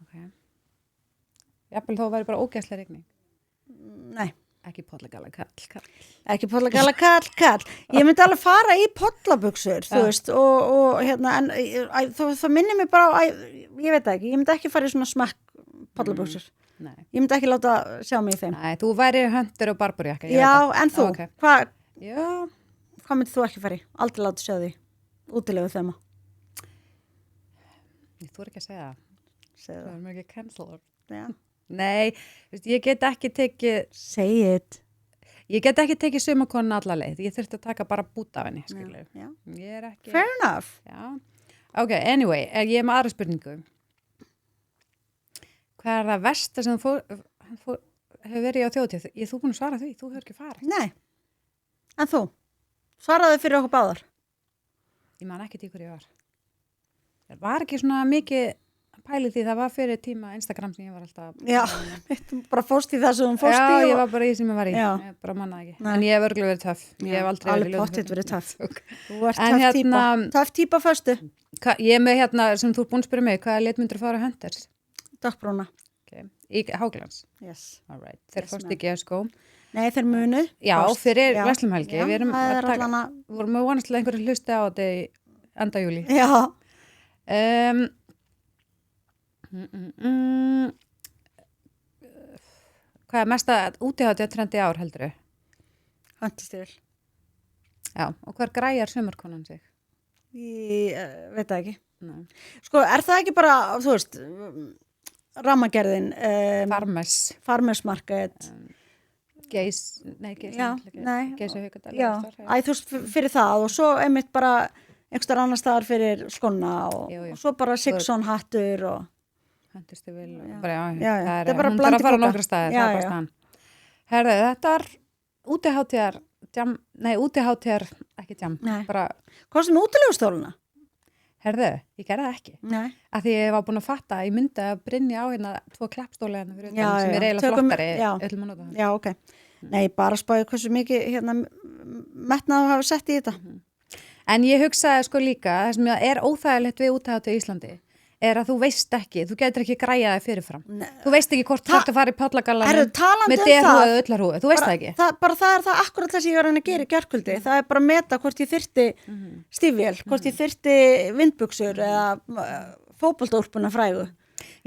Ok. Jafnvel þó væri bara ógeðslega rigning. Nei. Ekki pollagala kall. Ekki pollagala kall. Ég myndi alveg fara í pollabuxur, þú veist, og en það minnir mig bara á, ég veit það ekki, ég myndi ekki fara í svona smekk pollabuxur. Nei. Ég myndi ekki láta sjá mig í þeim. Nei, þú væri höndur og barbarjakka. Já, en þú, Okay. Já, hvað myndið þú ekki fara í? Aldrei láta sjá því, útilegu þema. þú er ekki að segja það. Segðu Það það. er mjög ekki cancelled. Já. Nei, ég get ekki tekið Say it. Ég get ekki tekið sumakonna alla leið. Ég þurfti að taka bara bút af henni, skilur. Já. Ég er ekki... Fair enough. Já. Ok, anyway, ég er með aðra spurningu. Hvað er það versta sem þú hefur verið á þjóðtíð? Þú búin að svara því, þú hefur ekki farið. Nei. En þú? Svaraðu fyrir okkur báðar. Ég man ekki til hverju ég var. Það var ekki svona mikið pælið því, það var fyrir tíma Instagram sem ég var alltaf... Já, bara fórst í það sem hún fórst í. Já, ég var bara í sem ég var í. Já. Ég bara mannaði ekki. Nei. En ég hef örgulega verið töff. Ég hef aldrei alveg verið pottet verið töff. Ok. Þú ert En töff típa. Töff típa föstu. Ég er með sem þú ert búin að spyrja mig, hvaða litmyndur fara Hunters? Dökkbrúna. Okay. Í Háglans? Yes. All right. Þeir Yes, fórst ma'am. ekki að skó. Nei, þeir munu. Já, Fórst. fyrir Já. Verslumhelgi. Já, Við erum það að er taka, allan við vorum að vonast til að einhverju hlusti á þetta í enda júli. Já. Hvað er mesta útiháttið trendi ár heldur þau? Höndistil. Já, og hver græjar sumarkonan sig? Ég veit það ekki. Nei. Sko, er það ekki bara, þú veist, rammagerðin, Farmers Market. Geis, nei, Geis. Já, nei. Geis og Haukadal. Já, þú veist, fyrir það og svo einmitt bara einhverstaðar annar staðar fyrir skonna og svo bara Sigson hattur og... Höndistivil og Já. bara, Já, það þetta er bara hún þarf bland í að fara poka. nokkra staðir, Já, það er bara já. staðan. Herðu, þetta er útiháttíðar, útiháttíðar, ekki djam, Nei. bara, Hvað sem útilegustóluna? herðu, ég gerði það ekki. Nei. Af því ég var búin að fatta að ég myndi að brynja á hérna 2 klappstóla hérna fyrir Já, utan sem já. er eiginlega Tökum- flottari, já. öllum að nota það. Já, ok. Nei, bara spáði hversu mikið metnaðu hafa sett í þetta. En ég hugsaði sko líka, það sem er óþægilegt við útiháttíð í Íslandi, er að þú veist ekki, þú getur ekki græja það fyrirfram. Nei. Þú veist ekki hvort þú ert að fara í pállagallanum talandi með um derhúfu það, eða ullarhúfu, þú veist það ekki. Það er það akkurat þess að ég var að gera í gærkvöldi, það er bara að meta hvort ég þyrfti stífvél, hvort ég þyrfti vindbuxur eða fótboltaúlpuna frægu.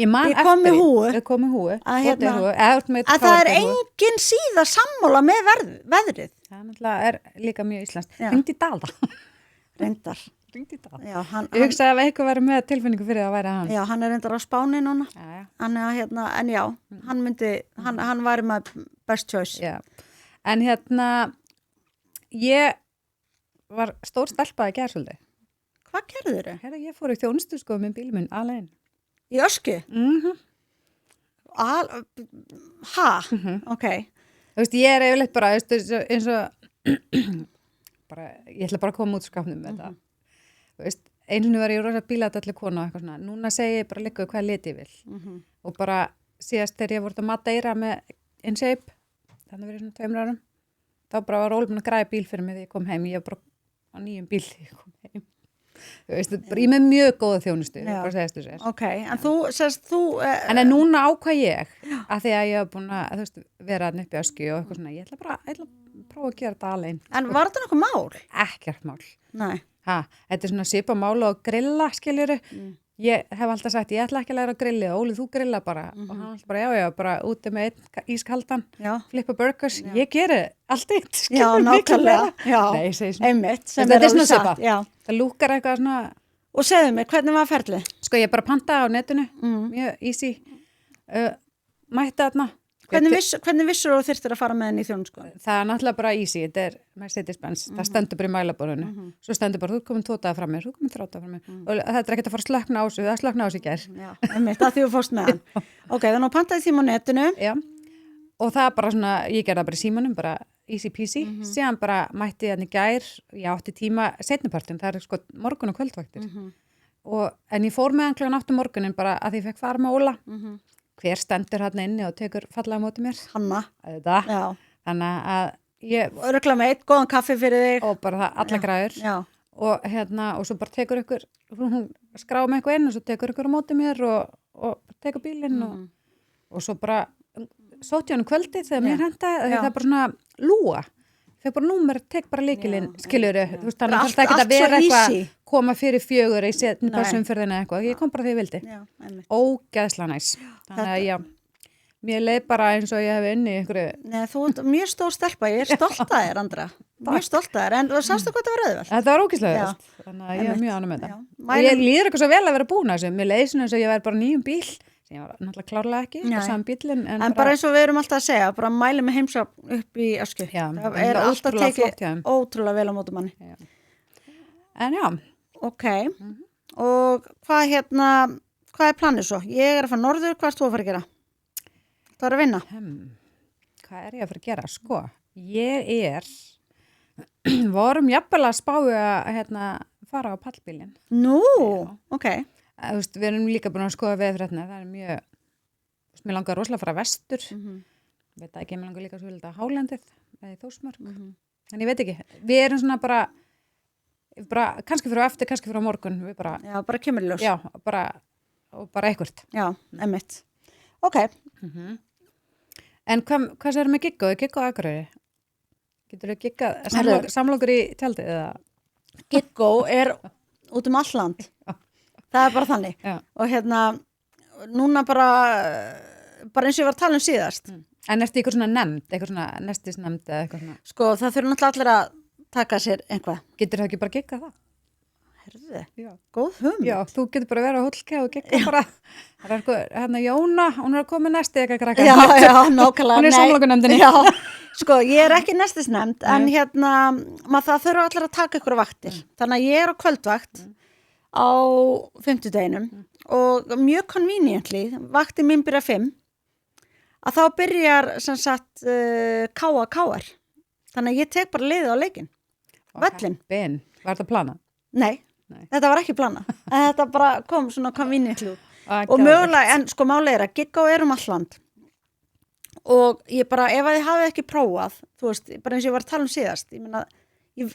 Ég man Ég kom með húfu. Ég kom með húfu. Að það er engin síða sammála með veðrið. Það náttúrulega er líka mjög íslenskt. Já. Hringdu í Dala. Reyndar. Hringdu í Dala. Já, Ég hugsaði að eitthvað væri með tilfinningu fyrir að væri hann. Já, hann er reyndar á Spáni núna. Já. En já, hann væri með best choice. Já. En ég var stór stelpa í gærsöldi. Hvað gerður þau? Ég fór í þjónustu sko með bílum minn alveg. Í ösku? Ok. Þú veist, ég er yfirleitt bara, eins og bara, ég ætla bara að koma út skapnum með þetta. Þú veist, einu var ég rosa bíladalli konu og eitthvað svona. Núna segi ég bara líka hvað lit ég vil. Og bara síðast þegar ég voru að Madeira með InShape, þannig verið svona 2 árum, þá bara var Ólfinn að græða bíl fyrir mig þegar ég kom heim. Ég var bara á nýjum bíl þegar ég kom heim. Þú veist, bara ég með mjög góða þjónustu, bara segjastu sér. Ok, en þú... En núna ákvað ég, að því að ég hef búin að, þú veist, vera hann upp í öskju og eitthvað svona, ég ætla að prófa að gera þetta alveg. En var þetta nokkuð mál? Ekkert mál. Nei. Þetta er svona svipa mál og grilla, skiljuru. Ég hef alltaf sagt, ég ætla ekki að læra að grilla, Óli, þú grilla bara. Og hann alltaf bara, já, bara úti með einn ískaldan, flippa burgers, ég geri allt eitt, Já, nákvæmlega. Já, Nei, ég segi svona. einmitt. Þetta er svona svipa. Já. Það lúkar eitthvað svona... Og segðu mig, hvernig var ferlið? Sko, ég bara pantaði á netinu, mjög easy, mætti þarna. Hvernig vissur þú þyrftir að fara með henni í þjónustu? Það er náttúrulega bara easy, þetta er Mercedes-Benz, það stendur bara í mælaborðinu, svo stendur bara, þú er komin 2 daga fram mér, þú er komin 3 daga fram mér, og þetta er ekkert að fara að slökna á þessu, það slökna á þessu í gær. Já, einmitt, að því þú fórst með hann. Ok, þannig að pantaði tíma á netinu. Já, og það er bara svona, ég gerði það bara í símanum, bara easy peasy, síðan bara mætti hann í gær, ég átti tíma seinnipartin, það er sko morgun og kvöldvaktir, en ég fór með hann klokkan 8 morgunin bara að ég fekk fara með Óla, hver stendur hann inni og tekur fallega móti mér? Hanna. Þetta. Já. Þannig að ég... Örugglega með eitt góðan kaffi fyrir þig. Og bara það, alla græður. Já. Og svo bara tekur ykkur, hún skráði með eitthvað inn og svo tekur ykkur á móti mér og tekur bílinn og svo bara sótti hann kvöldið þegar mér hendaði, það er bara svona lúa. Þegar bara númer, tek bara lykilinn, skiljuru, þú veist, þannig að það ekki að vera eitthvað koma fyrir 4 í setnpassumferðina eitthvað, ég kom bara því ég vildi. Já, einmitt. Ógeðslega næs. Þannig að já, mér leið bara eins og ég hef unni ykkur. Nei, þú ert mjög stór stelpa, ég er stolt að þér, Andra. Mjög stolt að þér, en þú sástu hvað það var auðvelt. Þetta var ógeðslega auðvelt, þannig að ég er mjög ánægð með þetta. Og ég líður eitthvað svo vel að vera búin að þessu, mér leið svona eins og ég væri bara nýjum bíl, sem ég var náttúrulega klárlega ekki, bara saman bílinn. En bara eins og við erum alltaf að segja, bara mæli með heimsókn upp í Öskju. Já, það er alltaf tekið ótrúlega vel á móti manni. Já. En já. Ok, og hvað er planið svo? Ég er að fara norður, hvað ert þú að fara að gera? Það er að vinna. Hvað er ég að fara að gera? Sko, vorum jafnvel að spáu að fara á pallbílinn. Nú, ok. Þú veist, við erum líka búin að skoða veðurfréttina, það er mjög, þú veist, mér langar rosalega að fara vestur, veit það ekki, mér langar líka að svolítið á Hálendið, eða í Þórsmörk, en ég veit ekki, við erum svona bara kannski fyrir á eftir, kannski fyrir á morgun, við bara... Já, bara kemur í ljós. Já, bara eitthvað. Já, einmitt. Ok. En hvað sér með Giggo? Er Giggo á Akureyri? Getur þú giggað samlokur í tjaldið eða? Giggo er út um alland. Það er bara þannig. Já. Og núna bara eins og ég var að tala um síðast. En ertu eitthvað svona nefnd, eitthvað svona nestisnefnd eða eitthvað svona? Sko, það þurfa náttúrulega allir að taka sér einhvað. Getur það ekki bara giggað það? Herðu, góð hugmynd. Já, þú getur bara verið á Hólke og gigga bara. Það er eitthvað, Jóna, hún er að koma næsti eitthvað krakka. Já, nákvæmlega. Hún er samlokunefndinni. Já, sko, ég er ekki nestisnefnd, en það þurfa allir að taka ykkur vaktir. Þannig að ég er á kvöldvakt á 50-deginum og mjög conveniently, vaktin mín byrja 5, að þá byrjar sem sagt KR. Þannig að ég tek bara liðið á leikinn. Völlin. Var þetta planað? Nei, þetta var ekki planað. Þetta bara kom svona conveniently út. Og mögulega, en sko málið er að Giggo er um alland. Og ég bara, ef að þið hafið ekki prófað, þú veist, bara eins og ég var að tala um síðast, ég meina,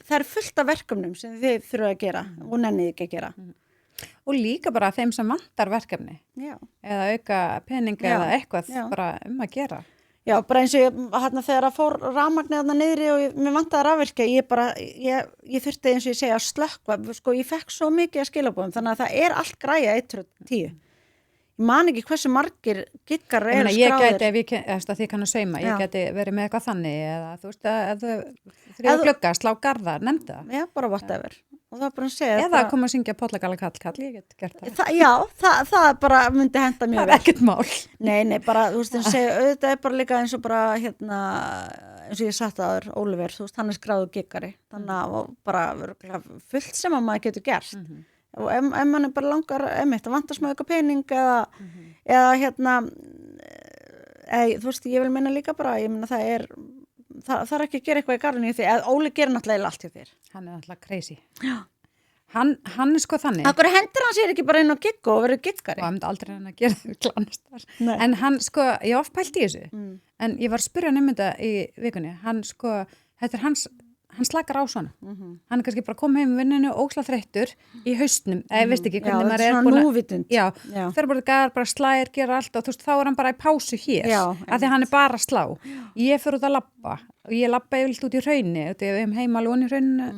það er fullt af verkefnum sem þið þurfa að gera og nennið ekki að gera. Og líka bara þeim sem vantar verkefni Já. eða auka peninga Já, eða eitthvað já. bara að gera. Já, bara eins og ég, þegar að fór rafmagnið þarna niðri og mér vantaði rafvirkja, ég þurfti eins og ég segja að slökkva, sko, ég fekk svo mikið að skilabóðum, þannig að það allt græja 1-10. Ég man ekki hversu margir giggar eru skráðir. Ég gæti, ef því ég kann að sauma, ég gæti verið með eitthvað þannig eða þú veist að þrjóðu glugga, slá garða, nefndi það. Já, bara whatever. Og það bara að segja. Eða að koma að syngja Pollagalla kall, ég get gert það. Já, það bara myndi henda mjög vel. Það ekkert mál. Nei, bara, þú veist, það segja, auðvitað bara líka eins og bara, eins og ég sagt aður, Oliver, þú veist, hann skráðu giggari, þannig að bara fullt sem að maður getur gert. Og ef mann bara langar að vantar smá eitthvað pening eða þú veist, ég vil meina líka bara, ég meina það ekki að gera eitthvað í garðinu í því, eða Óli gerir náttúrulega allt hjá þér. Hann náttúrulega crazy. Já. Hann sko þannig. Akkur hendur hann sér ekki bara inn á gigg og verður giggari? Og hann myndi aldrei hann að gera það klánastar. En hann sko, ég oft pælt í þessu, en ég var að spyrja hann í vikunni, hann sko, þetta hann slakar á svona. Hann kannski bara kom heim í vinninu óksla þreyttur í haustnum, ég veist ekki hvernig maður er búin að... Já, núvitund. Já, þegar bara slæðir, gera allt og þú veist, þá hann bara í pásu hér, af því hann bara að slá. Ég fyrir út að labba og ég labba yfirleitt út í hraunni, við hefum heima alveg onni í hrauninu,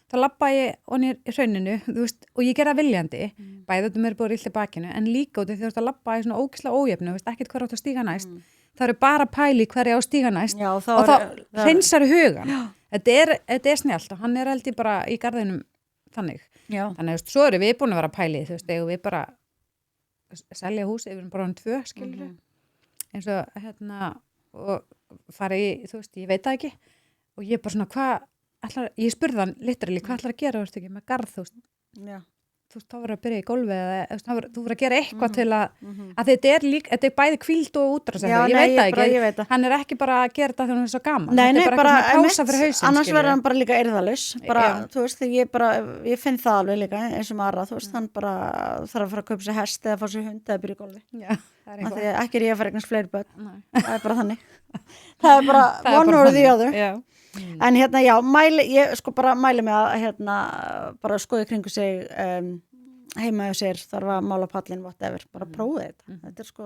þá labba ég onni í hrauninu, þú veist, og ég gera viljandi, bæði þetta mér búið rillt í bakinu, en líka út því þú veist að labba í svona ógislega ójöfnu, veist ekkert hver átt að stíga næst. Það eru bara pæli hverja á stíga næst og þá hreinsar hugan. Þetta er snjallt og hann held ég bara í garðinum þannig. Já. Þannig að svo eru við búin að vera pæli, þú veist, við bara selja hús, við erum bara 2 skilur, eins og og fara í, þú veist, ég veit það ekki og ég bara svona, ég spurði hann literally, hvað ætlar að gera, þú veist ekki, með garð, þú veist. Já. Þú veist, þá verður að byrja í gólfi eða þú verður að gera eitthvað til að þetta er bæði hvíld og útrás ég veit það ekki, hann er ekki bara að gera þetta þegar hann er svo gaman, þetta er bara eitthvað svona pása fyrir hausinn, annars verður hann bara líka eirðalaus þú veist, ég finn það alveg líka eins og Ara, þú veist, hann bara þarf að fara að kaupa sér hest eða fá sér hund eða byrja í gólfi því ekki er ég að fara eignast fleiri börn það er bara þannig það er bara one or the other en ég sko bara mæli mig að bara skoði kringu sig heima og sér þarf að mála pallin whatever, bara prófið þetta er sko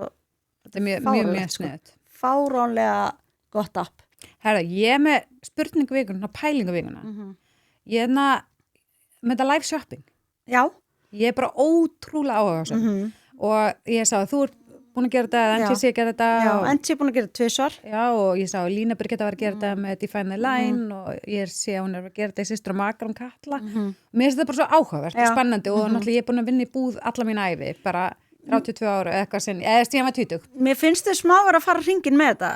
þetta er mjög sniðugt fáránlega gott app. Herra, ég er með spurningavíkuna, pælingavíkuna ég er með þetta live shopping ég er bara ótrúlega áhugasöm og ég sá að þú ert búin að gera þetta, NTC gera þetta NTC búin að gera þetta 2 svar og ég sá að Lína Birgitta var að gera þetta með Define the Line og ég sé að hún er að gera þetta í systur og makar Katla mér finnst þetta bara svo áhugavert og spennandi og náttúrulega ég er búin að vinna í búð alla mín ævi, bara 32 ára eitthvað sinni, eða stíðan var 20 Mér finnst þau smá að fara hringin með þetta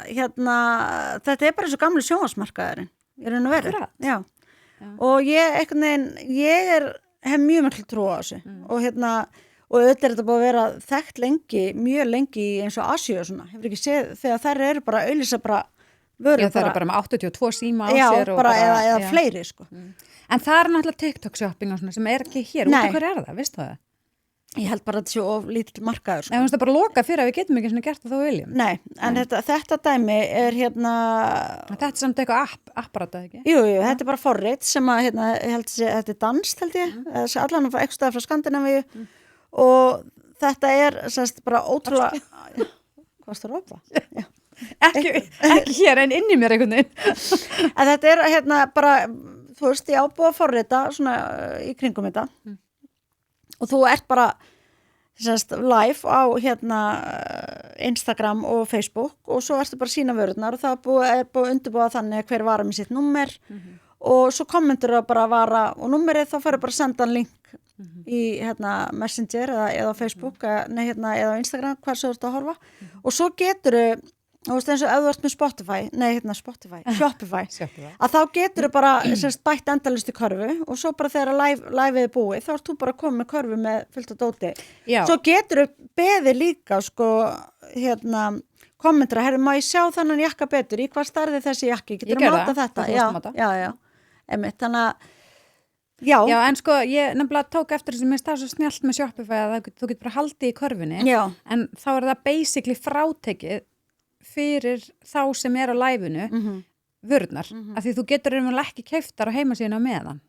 þetta er bara eins og gamli sjónvarpsmarkaðurinn ég er að vera og ég hef mjög miklu trú á þessu og auðvitað er þetta búið að vera þekkt mjög lengi eins og Asíu og svona, hefur ekki séð þegar þær eru bara auðlýsa bara vörur. Já, þær eru bara með 82 síma á sér. Já, bara eða fleiri sko. En það er náttúrulega TikTok shopping og svona sem er ekki hér. Út af hverju er það, veistu það? Ég held bara að þetta sé of lítill markaður sko. Ef það bara loka fyrir að við getum ekki svona gert það þá viljum. Nei, en þetta dæmi er Þetta er samt eitthvað apparatað, ekki? Jú, þetta er bara forrit sem að ég held að þetta er danst held ég, allan að eitthvað staðar frá Skandinavíu og þetta er semst bara ótrúlega hvað er það að ropa? Ekki hér en inn í mér einhvern veginn en þetta er bara þú veist ég ábúið að forrita svona í kringum þetta og þú ert bara semst live á Instagram og Facebook og svo ertu bara að sína vörurnar og það er búið að undirbúa þannig hver vara með sitt númer og svo kommentur það bara vara og númerið þá færðu bara að senda en link í Messenger eða Facebook eða á Instagram hvað svo þú ert að horfa og svo getur þú veist eins og ef þú ert með Shopify að þá getur þú bara bætt endalaust í körfu og svo bara þegar live er búið þá ert þú bara komið með körfu með fullt af dóti svo getur þú beðið líka sko kommentra, herri má ég sjá þannig jakka betur í hvað starði þessi jakki, getur þú máta þetta já, einmitt, þannig að Já, en sko ég nefnilega tók eftir þess að mér stað svo snjallt með Shopify að þú getur bara haldið í körfunni en þá er það basically frátekið fyrir þá sem er á live-inu vörurnar, af því þú getur ekki keiftar á heimasíðinu á meðan.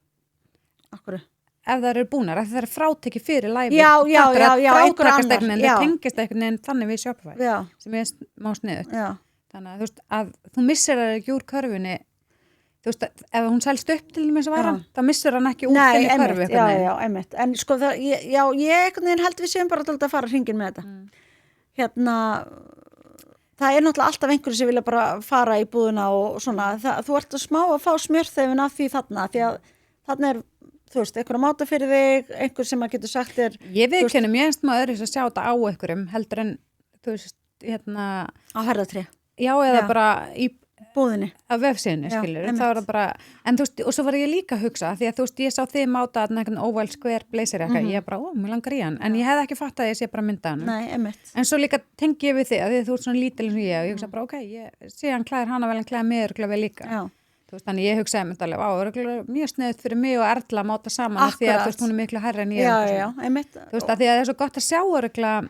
Akkur? ef það eru búnar, að það er frátekið fyrir live Já, einhver annar, frátekastegnin, já. það tengist einhvern veginn þannig við Shopify, Já, sem er má sniðut. já, Þannig að þú veist, að þú missir það ekki úr körfunni, þú veist, ef hún selst upp til þess að varan, þá missir hann ekki úr þinni körfu. einmitt. En sko, ég einhvern veginn held við séum bara að fara hringin með þetta. Hérna, það er náttúrulega alltaf einhverju sem vilja bara fara í búðuna og svona, þú ert að smá að fá smjörþefin af því að þarna þú veist, einhverja máta fyrir þig, einhver sem að getur sagt þér. Ég viðkennum, ég einst maður öðru að sjá þetta á einhverjum, heldur en, þú veist, hérna, Á herðatrí. já, eða Já. bara í Búðinni. á vefsíðunni, Já, skilur, einmitt. þá er það bara, en þú veist, og svo var ég líka að hugsa, því að þú veist, ég sá þið máta einhvern óvæl skver blazerjakka, ég bara, mér langar í hann, en ég hefði ekki fatt að ég sé bara mynda hann. Nei, einmitt. En svo líka tengi ég við þig, að því þú ert svona lítil eins og ég, og ég hugsa bara, ok, ég sé hann klæðir hana vel, hann klæðir mig örugglega vel líka. Já. Þú veist, þannig ég hugsaði mér alveg, örugglega mjög sniðugt fyrir mig og Erla að máta saman, af því að þú veist, hún er miklu hærri en ég. Já, einmitt. Þú veist, að því að það er svo gott að sjá örugglega,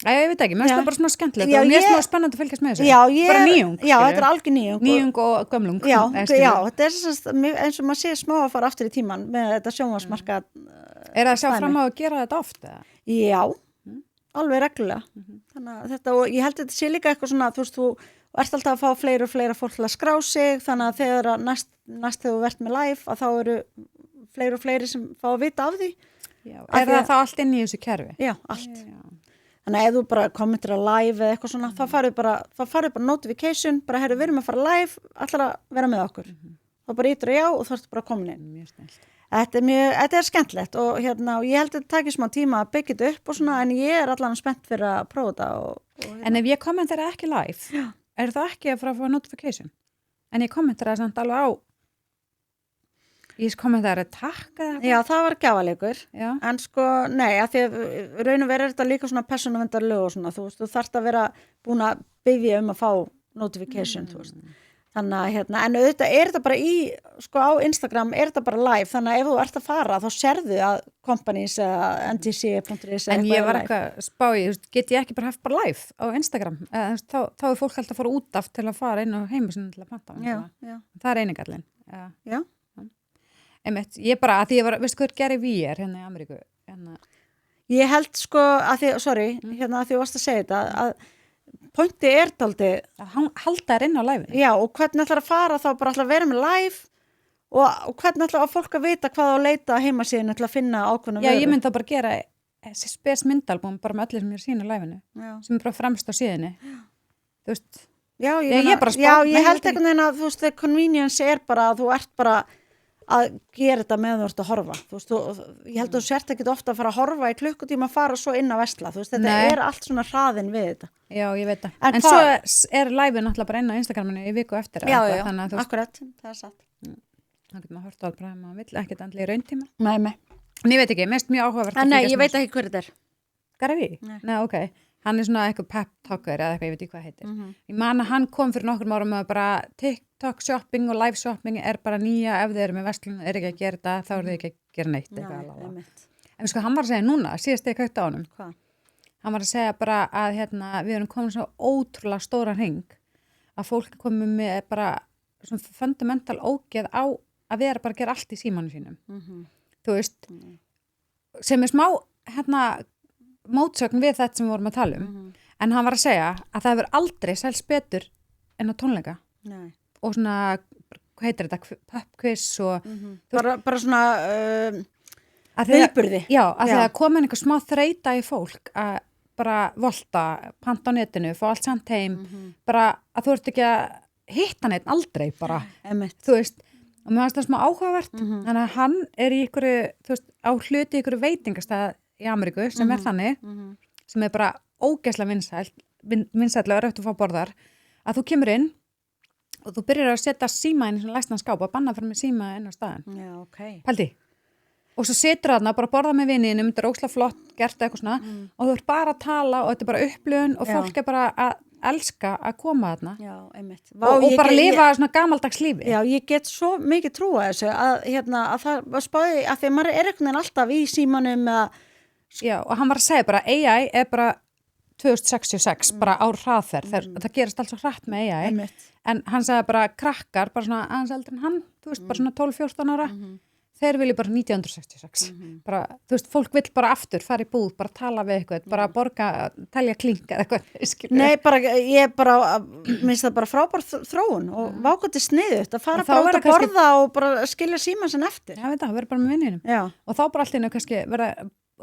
ég veit ekki, mér finnst Já. það bara svona skemmtilegt Já, og mér ég- finnst það spennandi að fylgjast með þessu. Já, bara nýjung, Já, skilurðu. þetta er algjör nýjung. Nýjung og gömlung. Já, eða skilurðu. já, þetta er eins og maður sé smá að fara aftur í tíman með þetta sjónvarsmarkað. Er það að sjá dæmi. fram á að gera þetta oft? Eða? Já, alveg reglulega. Þannig að þetta, og ég held að þetta sé líka eitthvað svona, þú veist, þú ert alltaf að fá fleiri og fleira fólk til að skrá sig, þannig að þegar að næst þegar þú verðt með live, að þá eru fleiri og fleiri sem fá að vita af því. Já. Af Er því það að- þá allt inn í þessu kerfi? Já, allt. Já. Þannig að ef þú bara kommentir að live eða eitthvað svona, þá farið bara notification, bara herru, við erum að fara live, allar að vera með okkur. Þá bara ítur já og þá ertu bara komin inn. Mjög snilt. Þetta er skemmtilegt og hérna, og ég held að þetta takir smá tíma að byggja þetta upp og svona, en ég er allan spennt fyrir að prófa þetta og En ef ég kommentera ekki live, er það ekki að fara að fá notification? En ég kommentera samt alveg á, ég kommentera takk eða eitthvað? Já, það var gjafalegur. Já. En sko, nei, að því að raun og verið er þetta líka svona persónuverndar og svona, þú veist, þú þarft að vera búin að biðja að fá notification, þú veist. Þannig að, hérna, en auðvitað er þetta bara sko á Instagram er þetta bara live, þannig að ef þú ert að fara, þá sérðu að companies eða ntc.is En ég var eitthvað spáið, get ég ekki bara haft bara live á Instagram? Þá er fólk alltaf að fara út af til að fara inn á heimasinu til að panta. Já, já. Það er einingallin. Já. Einmitt, ég bara, að því ég var, veistu hvað er Gary Vee hérna í Ameríku? Hérna. Ég held sko að því, hérna að því þú varst að segja þetta, að pointi er daldi, Að halda þær inn á live-inu. já, og hvernig ætlar að fara þá bara ætlar að vera með live og hvernig ætlar að fólk að vita hvað að leita heimasíðinu til að finna ákveðna Já, vöru. ég myndi þá bara gera spes myndalbúm bara með allir sem ég er sína live-inu, Já. sem er bara fremst á síðinni. Þú veist, Já, Ég meina- bara spá- já, nei, ég ég held veit ekki. einhvern veginn að þú veist, the convenience er bara að þú ert bara að gera þetta meðan þú ert að horfa. Þú veist, ég held að þú sért ekkit ofta að fara að horfa í klukkutíma að fara svo inn að vesla. Þú veist, þetta Nei. er allt svona hraðin við þetta. já, ég veit það. En En hvað- svo er live-in alltaf bara inn á Instagraminu í viku eftir. eða eitthvað, þannig að þú veist, akkurat, það er satt. þá getur maður hort á bara að maður vill ekkert andlega í rauntíma. Nei, nei. En ég veit ekki, mest mjög áhugavert. En nei, ég veit ekki hver þetta er. Gary Vee? Nei. Nei, ok. Hann er svona eitthvað pep talker eða eitthvað, ég veit ekki hvað heitir. Mhm. Ég man að hann kom fyrir nokkrum árum að bara TikTok shopping og live shopping er bara nýja ef þið eru með verslun, er ekki að gera þetta, þá eru þið ekki að gera neitt. Nei, Eitthvað, alveg. einmitt. En sko, hann var að segja núna, síðast ég kaupt á honum, Hvað? hann var að segja bara að hérna, við erum komin svo ótrúlega stóran hring að fólk er komið með bara svona fundamental ógeð á að vera bara að gera allt í símanu sínum. Þú veist, sem er smá hérna, mótsögn við þetta sem við vorum að tala um. En hann var að segja að það hefur aldrei selst betur en á tónleika Nei. og svona, hvað heitir þetta, pubquiz og Bara svona að því að- viðburði. Já, að því Já. að komin einhver smá þreita í fólk að bara volta, panta á netinu, fá allt samt heim, bara að þú ert ekki að hitta neitt aldrei bara, Einmitt. þú veist, og mér finnst það smá áhugavert, þannig að hann er í ykkur, þú veist, á hluti ykkur veitingastað í Ameríku sem er þannig, sem er bara ógeðslega vinsæll og erfitt að fá borðar, að þú kemur inn og þú byrjar að setja síma inn í svona læstan skáp og banna fyrir með síma inn á staðan. Já, ok. Pældi. Og svo situr þarna bara að borða með viniðinum, þetta er óslega flott gert eitthvað svona og þú ert bara að tala og þetta er bara upplifun og Já. fólk er bara að elska að koma þarna Já, einmitt. og bara lifa svona gamaldags lífi. Já, ég get svo mikið trúa þessu að, hérna, að það var spáði að því að maður er einhvern veginn alltaf í símanum eða, Já, og hann var að segja bara AI er bara 2066, bara á hraðferð, það gerist alls svo hratt með AI, einmitt. en hann sagði bara krakkar, bara svona aðeins eldri en hann, þú veist, bara svona 12-14 ára, þeir vilja bara 1966 bara, þú veist, fólk vill bara aftur fara í búð, bara tala við eitthvað, bara borga telja klink eða eitthvað Nei, bara, ég bara minnst það bara frábær þróun og vákvæmt sniðugt að fara þá bara út verða að borða og bara skilja síman sinn eftir Já, veit það, verður bara með vinninum Já, og þá bara allt innu kannski verða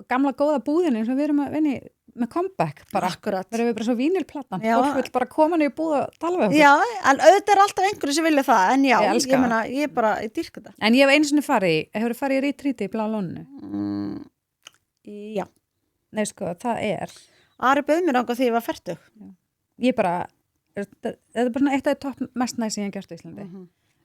gamla góða búðin eins og við erum að vinni með comeback bara, akkurat verðum við bara svo vínilplatan Já. fólk vill bara koma niður í búð og tala við okkur Já, en auðvitað er alltaf einhverju sem vilja það en já, Ég elska ég meina, ég dýrka það En ég hef einu sinni hefur farið í retreati í Blá lóninu Já, Nei, sko, það er Ari bauð mér ánga því ég var fertug ég bara, þetta er bara svona eitt af því topp mest næst sem ég hef gert á Íslandi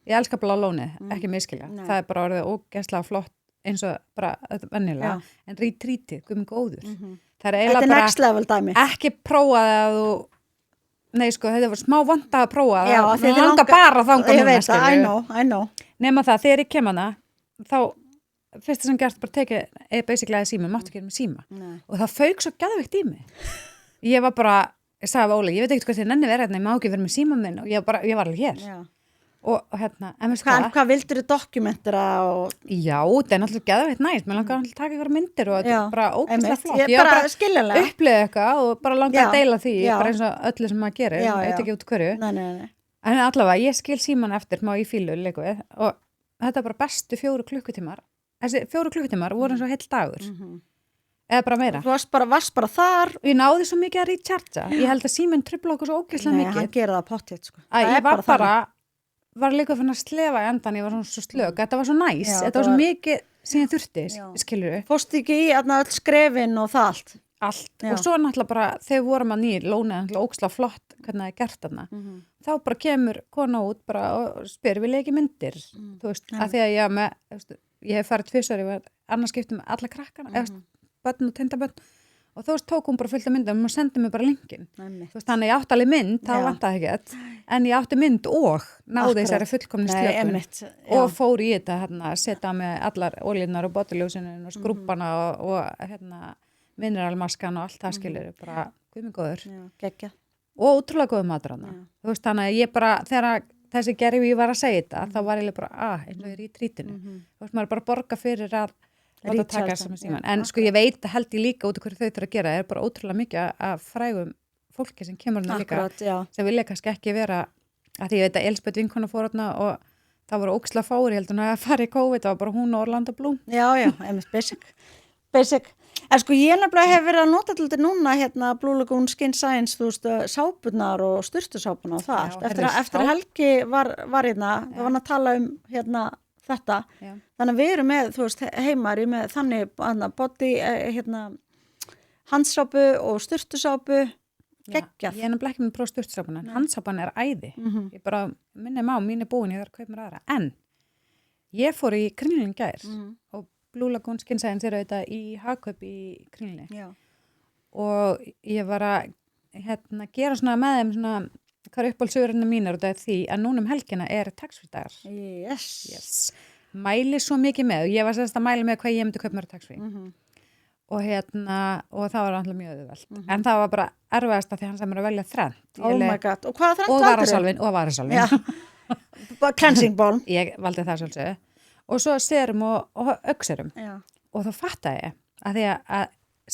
Ég elska Blá lónið, ekki miskilja Nei. það er bara orðið ógeðslega flott eins og bara þetta venjulega, en retreati, guð minn góður það er Þetta eiginlega er bara next level dæmi ekki prófaði að þú Nei, sko, þetta var smá vanda að prófa Já, það þið langa bara þangað Ég núna, veit það, skilurðu. I know Nema það, þegar ég kem hana þá, fyrsta sem gert bara tekið basically að síma, máttu ekki með síma Nei. og það fauk svo geðveikt í mig Ég var bara, ég sagði af Óli ég veit ekkert hvað þið nenni verið hérna, ég má ekki vera með síma minn og ég var alveg hér Já. og hérna, en veist Hvað vildur þið dokumentera og Já, það er náttúrulega geðveikt næst mér langar að taka ykkur myndir og þetta Já, er bara ógeðslega einmitt. flott Ég var bara skiljanlega. upplifði eitthvað og bara langar Já, að deila því já. bara eins og öllu sem maður gerir, Já, ég veit já. ekki út hverju Nei. En allavega, ég skil síman eftir má í fílu leiku við og þetta er bara bestu 4 klukkutímar. Þessi 4 klukkutímar voru eins og heill dagur. Eða bara meira. Þú varst bara þar Og ég náði svo mikið að rechargea. Ég held að síminn trufla okkur svo ógeðslega Nei, mikið. hann gerir það pottið sko. Að Það ég er var þannig. var líka fyrir að slefa í endan, ég var svona svo slög. Þetta var svo næs. Já, Þetta var svo mikið sem ég þurfti, skilur við. Fórstu ekki í öll skrefin og það allt Allt. Já. Og svo náttúrulega bara, þegar við vorum að nýja lónið, ógeðslega flott hvernig það er gert þarna. Þá bara kemur kona út bara og spyr, vil ég ekki myndir? Þú veist, að því að ég hef farið 2 ári, ég var annars skiptum með alla krakkana, eða börn og tindabörn og þú veist, tók hún bara fullt af myndum og sendi mér bara linkin. Einmitt. Þú veist, þannig ég átti alveg mynd, þá Já. vantaði ekkert, en ég átti mynd og náði Akkurat. þessari fullkomni slökun einmitt, já. og fór í þetta, setja með allar ólíðnar og botuljósinin og skrúbbana og mineralmaskan og allt það skilur, bara guðmigóður. Já, geggja Og ótrúlega góð matur hana. Þú veist, þannig að ég bara, þegar þessi gerfi ég var að segja þetta, þá var ég bara, eins og ég er í trítinu. Þú veist, maður er bara að borga fyrir að láta taka Recharge, þessum já, síman. En sko, ég veit, held ég líka út af hverju þau þurfa að gera, er bara ótrúlega mikið af frægum fólki sem kemur hana líka, Akkurat, já. sem vilja kannski ekki vera, að því ég veit að Elspeth vinkona fór hana og það voru óksla fári, heldur hún að fara í COVID, það var bara hún og Orlando Bloom. Já, einmitt, basic. En sko ég nefnilega hef verið að nota til þetta núna Blue Lagoon Skin Science, þú veist, sápunar og sturtusápunar og það Já, allt. heyrðu, Eftir að Helgi var það var að tala um þetta. Já. Þannig að við erum með, þú veist, heimari með þannig body, handsápu og sturtusápu, geggjað. Ég er nefnilega ekki með próf sturtsápuna, en handsápan er æði. Ég bara minni mín er búin, ég þarf að kaupa mér aðra. En ég fór í Kringlunni í gær og Blue Lagoon Skin Science er auðvitað í Hagkaup í Kringlunni. Já. Og ég var að gera svona með þeim svona, hvað er uppáhaldsögurinn mínar út af því að núna helgina er tax-free dagar. Yes. Mæli svo mikið með, ég var sérst að mæli með hvað ég myndi kaupa mér tax-free. Og og það var alltaf mjög auðvelt. En það var bara erfiðast að því hann sem er að velja þrennt. Oh my god. Og hvaða þrennt Og valdirðu? varasalvin. Já. Cleansing balm. Ég valdi það svolítið. Og svo serum og augserum. Já. Og þá fattaði ég að því að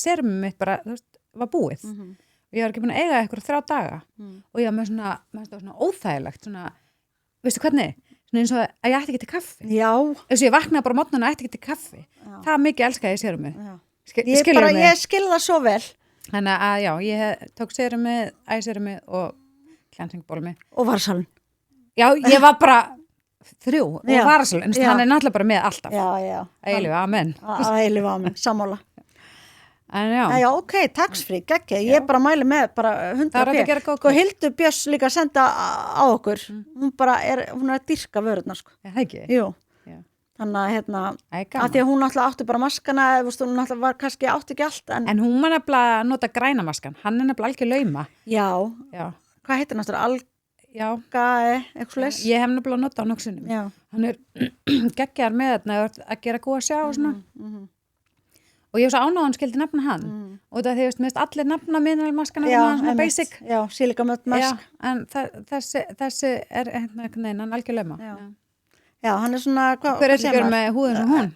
serumum mitt bara, þú veist, var búið. Og ég var ekki búin að eiga eitthvað 3 daga. Og ég var með svona óþægilegt, svona, veistu hvernig? Svona eins og að ég ætti ekki til kaffi. Já. Þess að ég vaknaði bara á morgnana og ætti ekki til kaffi. Það mikið elskaði ég serumið. Já. Skilur mig? Ég skil það svo vel. Þannig að já, ég tók serumið, æserumið og cleansing balmi. Og varsalun. Já, ég var bara 3 og Já. varasalun, en Já. hann er náttúrulega bara með alltaf. Já. Að eilífu, amen. Að eilífu amen, sammála. En já. Já, ok, tax-free, geggja. Ég bara mæli með bara 100 Það er hægt að gera góð Sko, Hildur Björns líka að senda á okkur. Hún er að dyrka vörurnar, sko. Já, það ekki. Jú. Já. Þannig að Æ, að því að hún alltaf átti bara maskana, eða, veist, hún alltaf var kannski átti ekki allt, en En hún var nefnilega að nota græna maskan. Hann er nefnilega algjör lauma. já, Já. hvað heitir náttúrulega? Já. Eitthvað leys? Ég hef nefnilega notað á nokkusunum. Já. Hann er geggjar með þarna að gera góða sjá og svona. Og ég var svo ánægðan skildi nefna hann. Og það því, veist, allir nefna mineralmaskana svona einmitt. basic. Já, sílikamött mask. Já, en þessi er hann algjör lauma. Já. Já, hann er svona, Hver er ekki með húð eins og hún?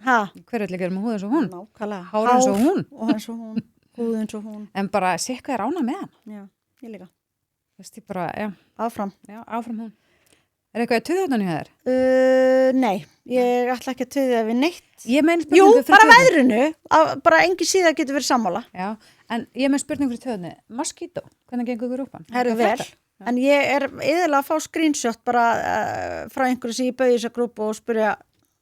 Ha? Hver er ekki með húð eins og hún? Nákvæmlega. Hár eins og hún? Og eins og hún, húð eins og hún. En bara sé hvað er ána með hann. Já, ég líka. Þú veist, ég bara, Áfram. já, áfram hún. Er eitthvað að tuðhóttan hjá þér? Nei, ég ætla ekki að tuðja við neitt. Ég meina Jú, spurningu fyrir bara tuðhóttan. veðrinu, bara engin síða getur verið sammála. Já, en ég meina spurningu fyrir tuðhóttan. Mosquito, hvernig gengur ykkur upp hann? Herru vel, en ég er yðurlega að fá screenshot bara frá einhverju sem ég bauði þessa grúpu og spyrja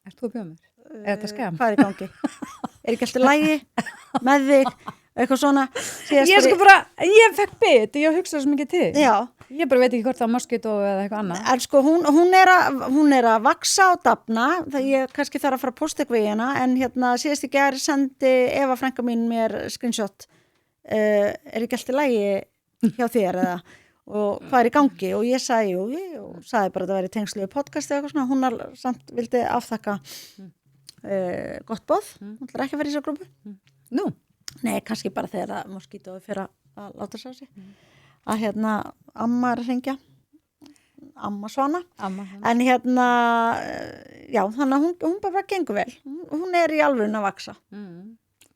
Ert þú að bjóða mér? Er þetta skam? hvað er í gangi? Er ekki alltaf lægi með þig, eitthvað svona? Ég sko bara, ég fekk bit, ég hugsaði svo mikið til. Já, Ég bara veit ekki hvort það er mosquito eða eitthvað annað. en sko hún er að vaksa og dafna, það ég kannski þarf að fara að posta eitthvað í hana, en hérna síðast í gær sendi Eva frænka mín mér screenshot, er ekki alltaf lægi hjá þér eða? Og hvað er í gangi og ég sagði og sagði bara að það væri tengslu í podcast eða eitthvað svona, hún samt vildi afþakka gott boð, hún ætlar ekki að vera í þessa grúpu. Nú, Nei, kannski bara þegar að moskítói fyrir að láta sá sig. Að hérna, amma er að hringja, amma Svana. amma. En hérna, já, þannig að hún bara gengur vel. Hún er í alvörun að vaksa.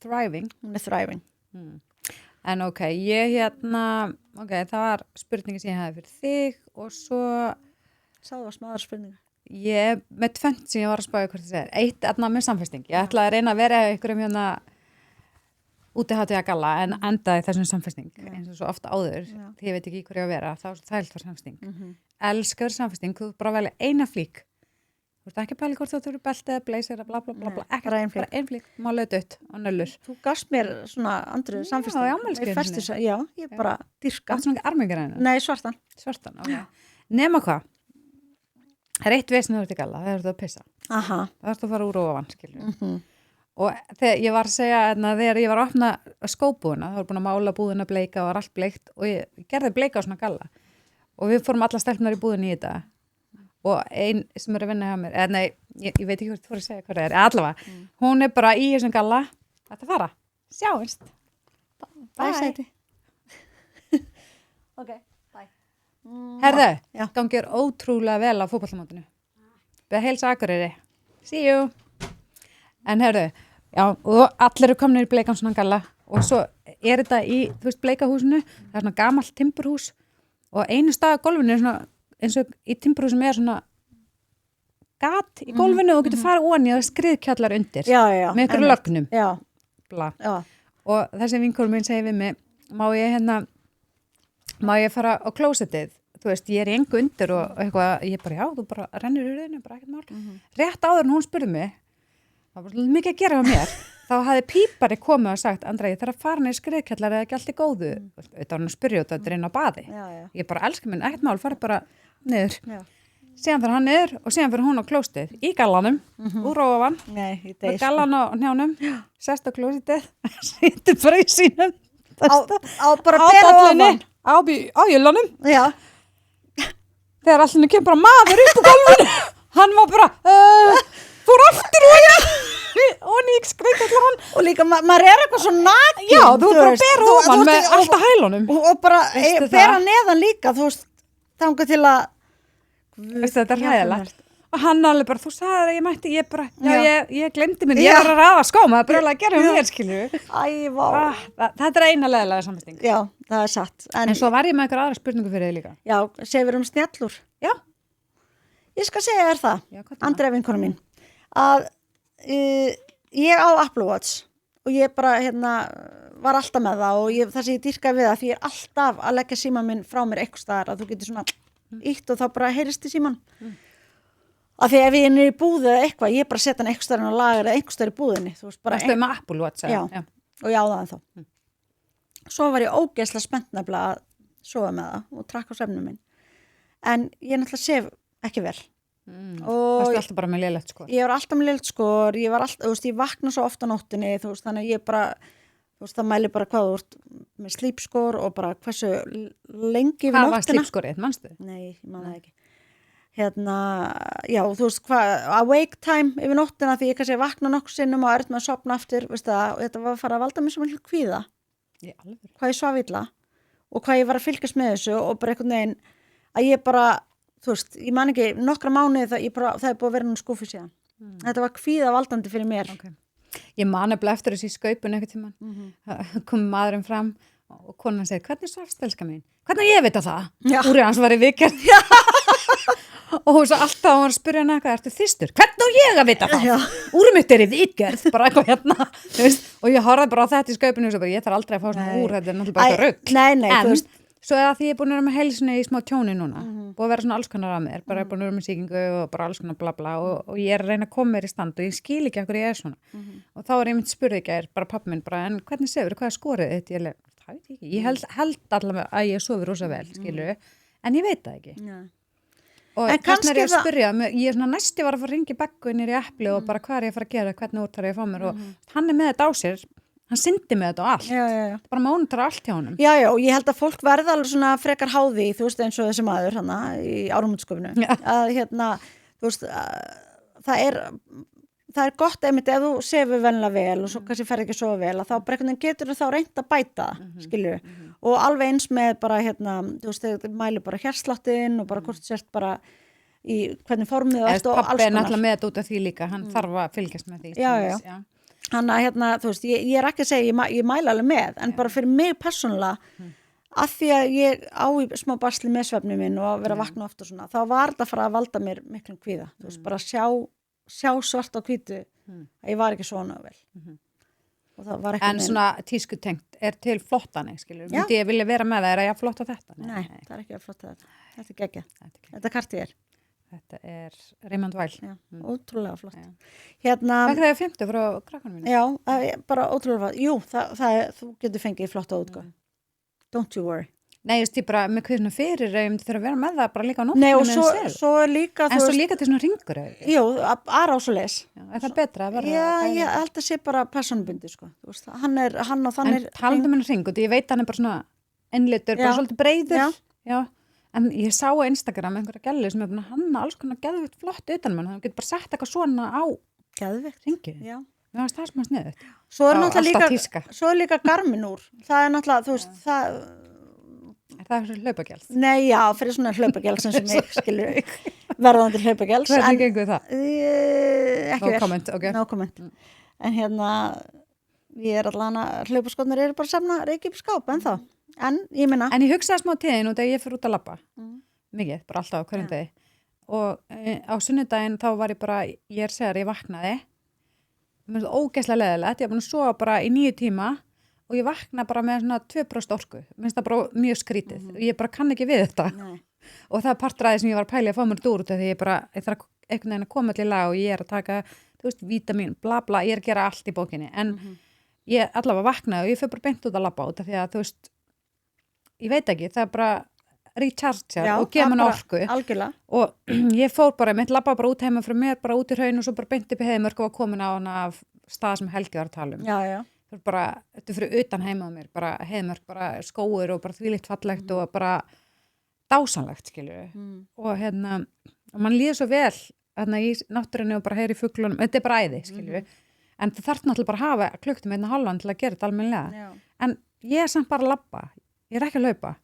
Thriving. Hún er thriving. En ok, það var spurningi sem ég hefði fyrir þig og svo Sáðu að smaður spurninga. ég, með tvennt sem ég var að spája hvort það er. Eitt með samfesting. Ég ætlaði að reyna að vera ykkurum hérna útihátíða galla en endaði þessum samfesting eins og svo ofta áður. Því ég veit ekki í hverju að vera, þá er það þægilt fyrir samfesting. Elskar samfesting, þú bara velja eina flík. Þú ert ekki að pæla hvort þú eru beltið eða blazer eða bla bla bla bla. Ekki bara ein flík. bara ein flík, málega dött og nöllur. Þú gafst mér svona andruðu samfesting. í afmælisgjöfinni. Já, ég bara dyrka. Áttu svona ekki armingræðinu? Nei, svartan. Svartan, ok. Nema hvað? Það er eitt vesinn þú ert í galla, það er þú að pissa. Aha. Það ert að fara úr og ofan, skilur. Og þegar ég var að segja, þegar ég var að opna skóbúðuna, þá var búin að mála búðuna bleika og var allt bleikt og ég gerði bleika á svona galla. Og við fórum alla stelpnar í búðinu í þetta. Og ein sem er að vinna hjá mér, ég veit ekki hvort þú fór að segja hvað það er, allavega, hún er bara í þessum galla, þetta fara, sjáumst. Bye, sæti. Ok, bye. Herðu, Já. gangir ótrúlega vel á fótbollamótinu. Beða heilsa Akureyri. See you. En herðu, já, og allir eru komnir í bleikan svona galla og svo er þetta í, þú veist, bleikahúsinu, það er svona gamalt timburhús og einu stað á gólfinu er svona, eins og í timburhúsum er svona gat í gólfinu og þú getur farið onni og það er skriðkjallar undir Já. með ykkur lögnum. Já, Bla. já. Og þessi vinkonum minn segir við mig, má ég fara á klósettið? Þú veist, ég er í engu undir og eitthvað, ég bara, já, þú bara rennir úr þinu, bara ekkert mál. Rétt áður en hún spurði mig, það var mikið að gera á mér, þá hafði pípari komið og sagt, Andra, ég þarf að fara niður skriðkjallar eða ekki allt í góðu. Þetta var hann að spyrja út að þetta er inn á baði. Já. Ég bara elska minn, ekkert mál, fara bara niður. Já. Síðan fyrir hann niður og síðan fyrir hún á klóstið, í gallanum, úr og ofan, Nei, ég með deyr. gallan á hnjánum, sest á klóstið, sýttir bara í sínum, Á bara á bera dollinni, ofan. á jölunum, Já. þegar allir kemur bara maður upp á gólfinu, hann var bara, fór aftur og nýg skreitt allar hann. Og líka, maður er eitthvað svo nakin. Já, þú er bara að veist, bera þú- ofan þú með ert- alltaf hælunum. Og bara Veistu bera það? neðan líka, þú veist, þangað til að... Veistu, þetta er Já, hræðilegt. Og hann alveg bara, þú sagði að ég mætti, ég bara, Já. ég glemdi mér, Já. ég var að raða skóm, það er bara alveg að gera um mér, skilju. Æ, vá. Þetta er eina leðilega samfesting. Já, það er satt. En svo var ég með eitthvað aðra spurningu fyrir þig líka. Já, segir um snjallur. Já. Ég skal segja þér það, Já, hvað er það? Andrea vinkona mín, að ég á Apple Watch og ég bara, var alltaf með það og það sem ég dýrkaði við það, því ég er alltaf að leggja síman minn frá mér eitthvað staðar, að þú getur svona ítt og þá bara heyrist í síman. Af því ef ég er í búðu eða eitthvað, ég bara setja hann eitthvað staðar á lager eða eitthvað staðar í búðinni. Þú veist, bara Varstu með Apple Watch? Já. Og ég á það ennþá. Svo var ég ógeðslega spennt nefnilega að sofa með það og trakka á svefnum minn. En ég náttúrulega sef ekki vel. Og Varstu alltaf bara með lélegt sko? ég var alltaf með leilt skor, ég var alltaf, þú veist, ég vakna svo ofta á nóttinni, þú veist, þannig að ég bara, þú veist, það mæli bara hvað þú ert með slípskor og bara hversu lengi við Hvað var nóttina. slípskorið, manstu? Nei, ég man það ekki. Já, þú veist, awake time yfir nóttina því ég kannski vakna nokkuð sinnum og er með að sopna aftur, veist það, og þetta var að fara að valda mér svo miklu kvíða, Í alveg. hvað ég svaf illa og hvað ég var að fylgjast með þessu og bara einhvern veginn að ég bara, þú veist, ég man ekki nokkra mánuði það er búið að vera nú skúfi síðan. Þetta var kvíðavaldandi fyrir mér. Okay. Ég man eftir þessi í skaupun einhvern tímann, kom maðurinn fram og konan segir, hvernig svafst elska mín? Hvernig ég veit það? Úrið hans var í viðgerð. Og svo alltaf hún var að spyrja hana eitthvað, ertu þyrstur? Hvernig á ég að vita það? Úrið mitt er í viðgerð, bara eitthvað hérna. Og ég horfði bara á þetta í skaupinu og svo bara, ég þarf aldrei að fá svona úr, þetta er náttúrulega bara rugl. Nei, þú veist. Svo er það því ég er búin að vera með heilsunni í smá tjóni núna, búin að vera svona alls konar að mér, bara búin að vera með sýkingu og bara alls konar bla bla og ég er að reyna að koma mér í stand og ég skil ekki okkur ég er svona. Og þá er ég mynd spurði ekki bara pappi minn bara, en hvernig sefur, hvað er skorið þitt? Það veit ég ekki, ég held allavega að ég sofi rosa vel, skilur, en ég veit það ekki. Og þess vegna er ég að spyrja, ég er svona næsti var að fara að ringi Beggu niður í Epli og bara hvað er ég að fara að gera, hvernig úr þarf ég að fá mér og hann er með þetta á sér, hann syndi með þetta og allt, bara mónitora allt hjá honum. Já, og ég held að fólk verða alveg svona frekar háði, þú veist eins og þessi maður hana í Ármúndskofinu, að þú veist, það er gott einmitt ef þú sefur venlega vel og svo kannski fer ekki svo vel, að þá bara einhvern veginn getur þá reynt að bæta, skilju, og alveg eins með bara þú veist, þegar mæli bara hjartsláttinn og bara hvort sért bara í hvernig formið og allt og alls konar. Pappi er náttúrulega með þetta út af því líka, hann þarf að fylgjast með því. Já. Þannig að þú veist, ég er ekki að segja, ég mæla alveg með, en bara fyrir mig persónulega, að því að ég á í smá basli með svefni minn og að vera að vakna oft og svona, þá var þetta að fara að valda mér miklum kvíða, þú veist, bara sjá svart á hvítu, að ég var ekki svona vel. Og það var en svona tískutengt, er til flottani, skilur, myndi ég vilja vera með það, er að ég flotta þetta? Nei, það er ekki að flotta þetta er geggjað, þetta Cartier. Þetta er Raymond Weil. Já, ótrúlega flott. Hvað er það 50 frá krakkanum mínu? Já, bara ótrúlega flott. Jú, þú getur fengið flotta útgáfu. Don't you worry. Nei, ég stið bara með hvernig fyrir þegar að vera með það bara líka á nóttunum. Nei, og svo líka... En svo líka til svona ringur? Jú, aðra ás og les. Er það betra að vera? Já, ég held að sé bara persónubundi, sko. Þú veist, hann og þannig... En talandi með ring, og ég veit hann er bara svona ennlitur, bara svolítið breiður. Já. En ég sá á Instagram einhverja gælu sem er búin að hanna alls konar geðvikt flott utan mann, þannig að getur bara sett eitthvað svona á ringi. Já. Mér varst það smá sniðugt. Svo er líka Garmin úr. Það er náttúrulega, þú veist, það... Er það fyrir hlaupagjald? Nei, já, fyrir svona hlaupagjald sem ég skilur verðandi hlaupagjald. Hvernig gengur það? Ekki comment, okay. No comment. En ég er allavega hlaupaskotnar eru bara samna reykja upp skáp ennþá. En ég minna. En ég hugsaði smá tíðin og þegar ég fyrir út að labba. Mikið, bara alltaf á hverjum degi. Og á sunnudaginn þá var ég vaknaði. Mér finnst ógeðslega leiðilegt. Ég var búin að sofa bara í 9 tíma og ég vakna bara með svona 2% orku. Mér finnst það bara mjög skrítið. Ég bara kann ekki við þetta. Nei. Og það er partræði sem ég var að pæla að fá mér úr því ég þarf einhvern veginn að koma til í lag og ég er að taka, þú veist, vítamín, bla bla, ég er að gera allt í bókinni. En ég allavega vaknaði og ég fyrir bara beint út að labba út af því að, þú veist, ég veit ekki, það er bara recharge og gefa mann orku. Algjörlega. Og ég fór bara, mitt labba bara út heima frá mér, bara út í hraun og svo bara beint upp í Heiðmörk og var komin á hana af stað sem Helgi var að tala um. Já. Það er bara, þetta er fyrir utan heima á mér, bara Heiðmörk, bara skógur og bara þvílíkt fallegt og bara dásanlegt, skilju. Og og mann líður svo vel í náttúrunni og bara heyri í fuglunum, þetta er bara æði, skilju. En það þarf náttúrulega bara að hafa klukkutíma 1,5 til að gera þetta almennilega. En ég er samt bara að labba. Ég er ekki að laupa,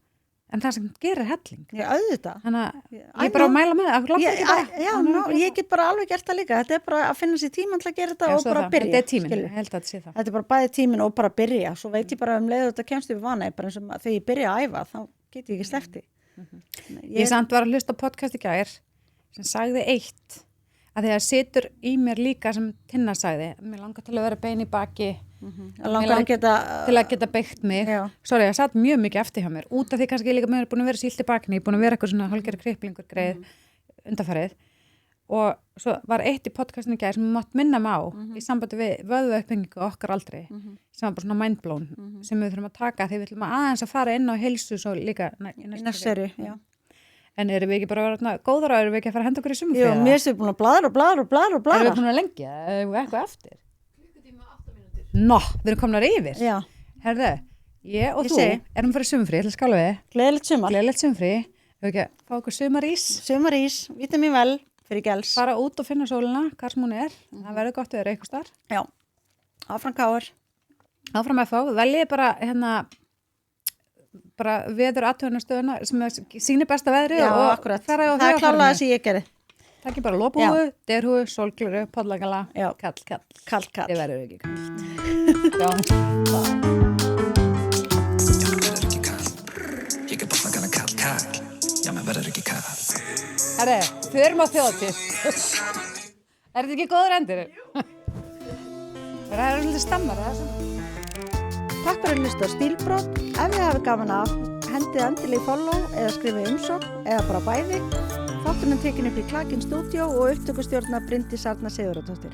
en það sem gerir helling. Já, auðvitað. Þannig að ég er bara að mæla með það. Ég get bara alveg gert það líka. Þetta er bara að finna sér tímann til að gera þetta og bara að byrja. Þetta er tíminn, ég held að þetta sé það. Þetta er bara bæði tíminn og bara að byrja. Svo veit ég bara leið þetta kemst við vana. Bara eins og þegar ég byrja að æfa, þá get ég ekki sleppt því. Ég samt var að hlusta á podcast í gær sem sagði eitt að því að situr í mér líka sem Tinna sagði, mér langar til að vera bein í baki til að geta beitt mig. Sorry, það satt mjög mikið eftir hjá mér út af því kannski ég líka mér er búin að vera sílt í bakni, ég er búin að vera eitthvað svona hálfgerð kriplingur greið undanfarið og svo var eitt í podcastinu í gær sem ég mátt minna mig á í sambandi við vöðvauppbyggingu okkar aldrei sem var bara svona mindblown sem við þurfum að taka því við ætlum aðeins að fara inn á heilsu svo líka í næstu seri. En erum við ekki bara að vera góðar og erum við ekki að fara að henda okkur í sumafrí? Jú, mér finnst við búin að bladra. Erum við búin að lengja? Erum við eitthvað eftir? Klukkutíma 8 mínútur. Nó, við erum komnar yfir. Já. Herðu, ég og þú erum að fara í sumafrí, ætla að skála við. Gleðilegt sumar. Gleðilegt sumafrí. Við ekki að fá okkur sumarís. Sumarís, vítamín vel fyrir gels. Fara út og finna sólina, hvar sem hún er. Það verður gott að vera eitthvað starf. Já. Áfram káar. Áfram FH. Veljið bara bara veður athugunarstöðuna sem sýnir besta veðri Já, og akkurat. fara á Það er klálega hugarfarinu. sem ég gerði. Það ekki bara lopahúfu, derhúfu, sólgleru, pollagala, Já. kall. Kall. Þið verður ekki kall. Já. Ég er bara gana kall. Já, menn verður ekki kall. Herri, förum á þjóðatíð. Er þetta ekki góður endur? Það er svolítið stammar, það er svona. Takk fyrir að hlusta á Stílbrot. Ef þið hafið gaman af, hendið endilega í follow eða skrifið umsókn eða bara bæði. Þátturinn er tekin upp í Klakin Studio og upptökustjórna Bryndís Arna Sigurðardóttir.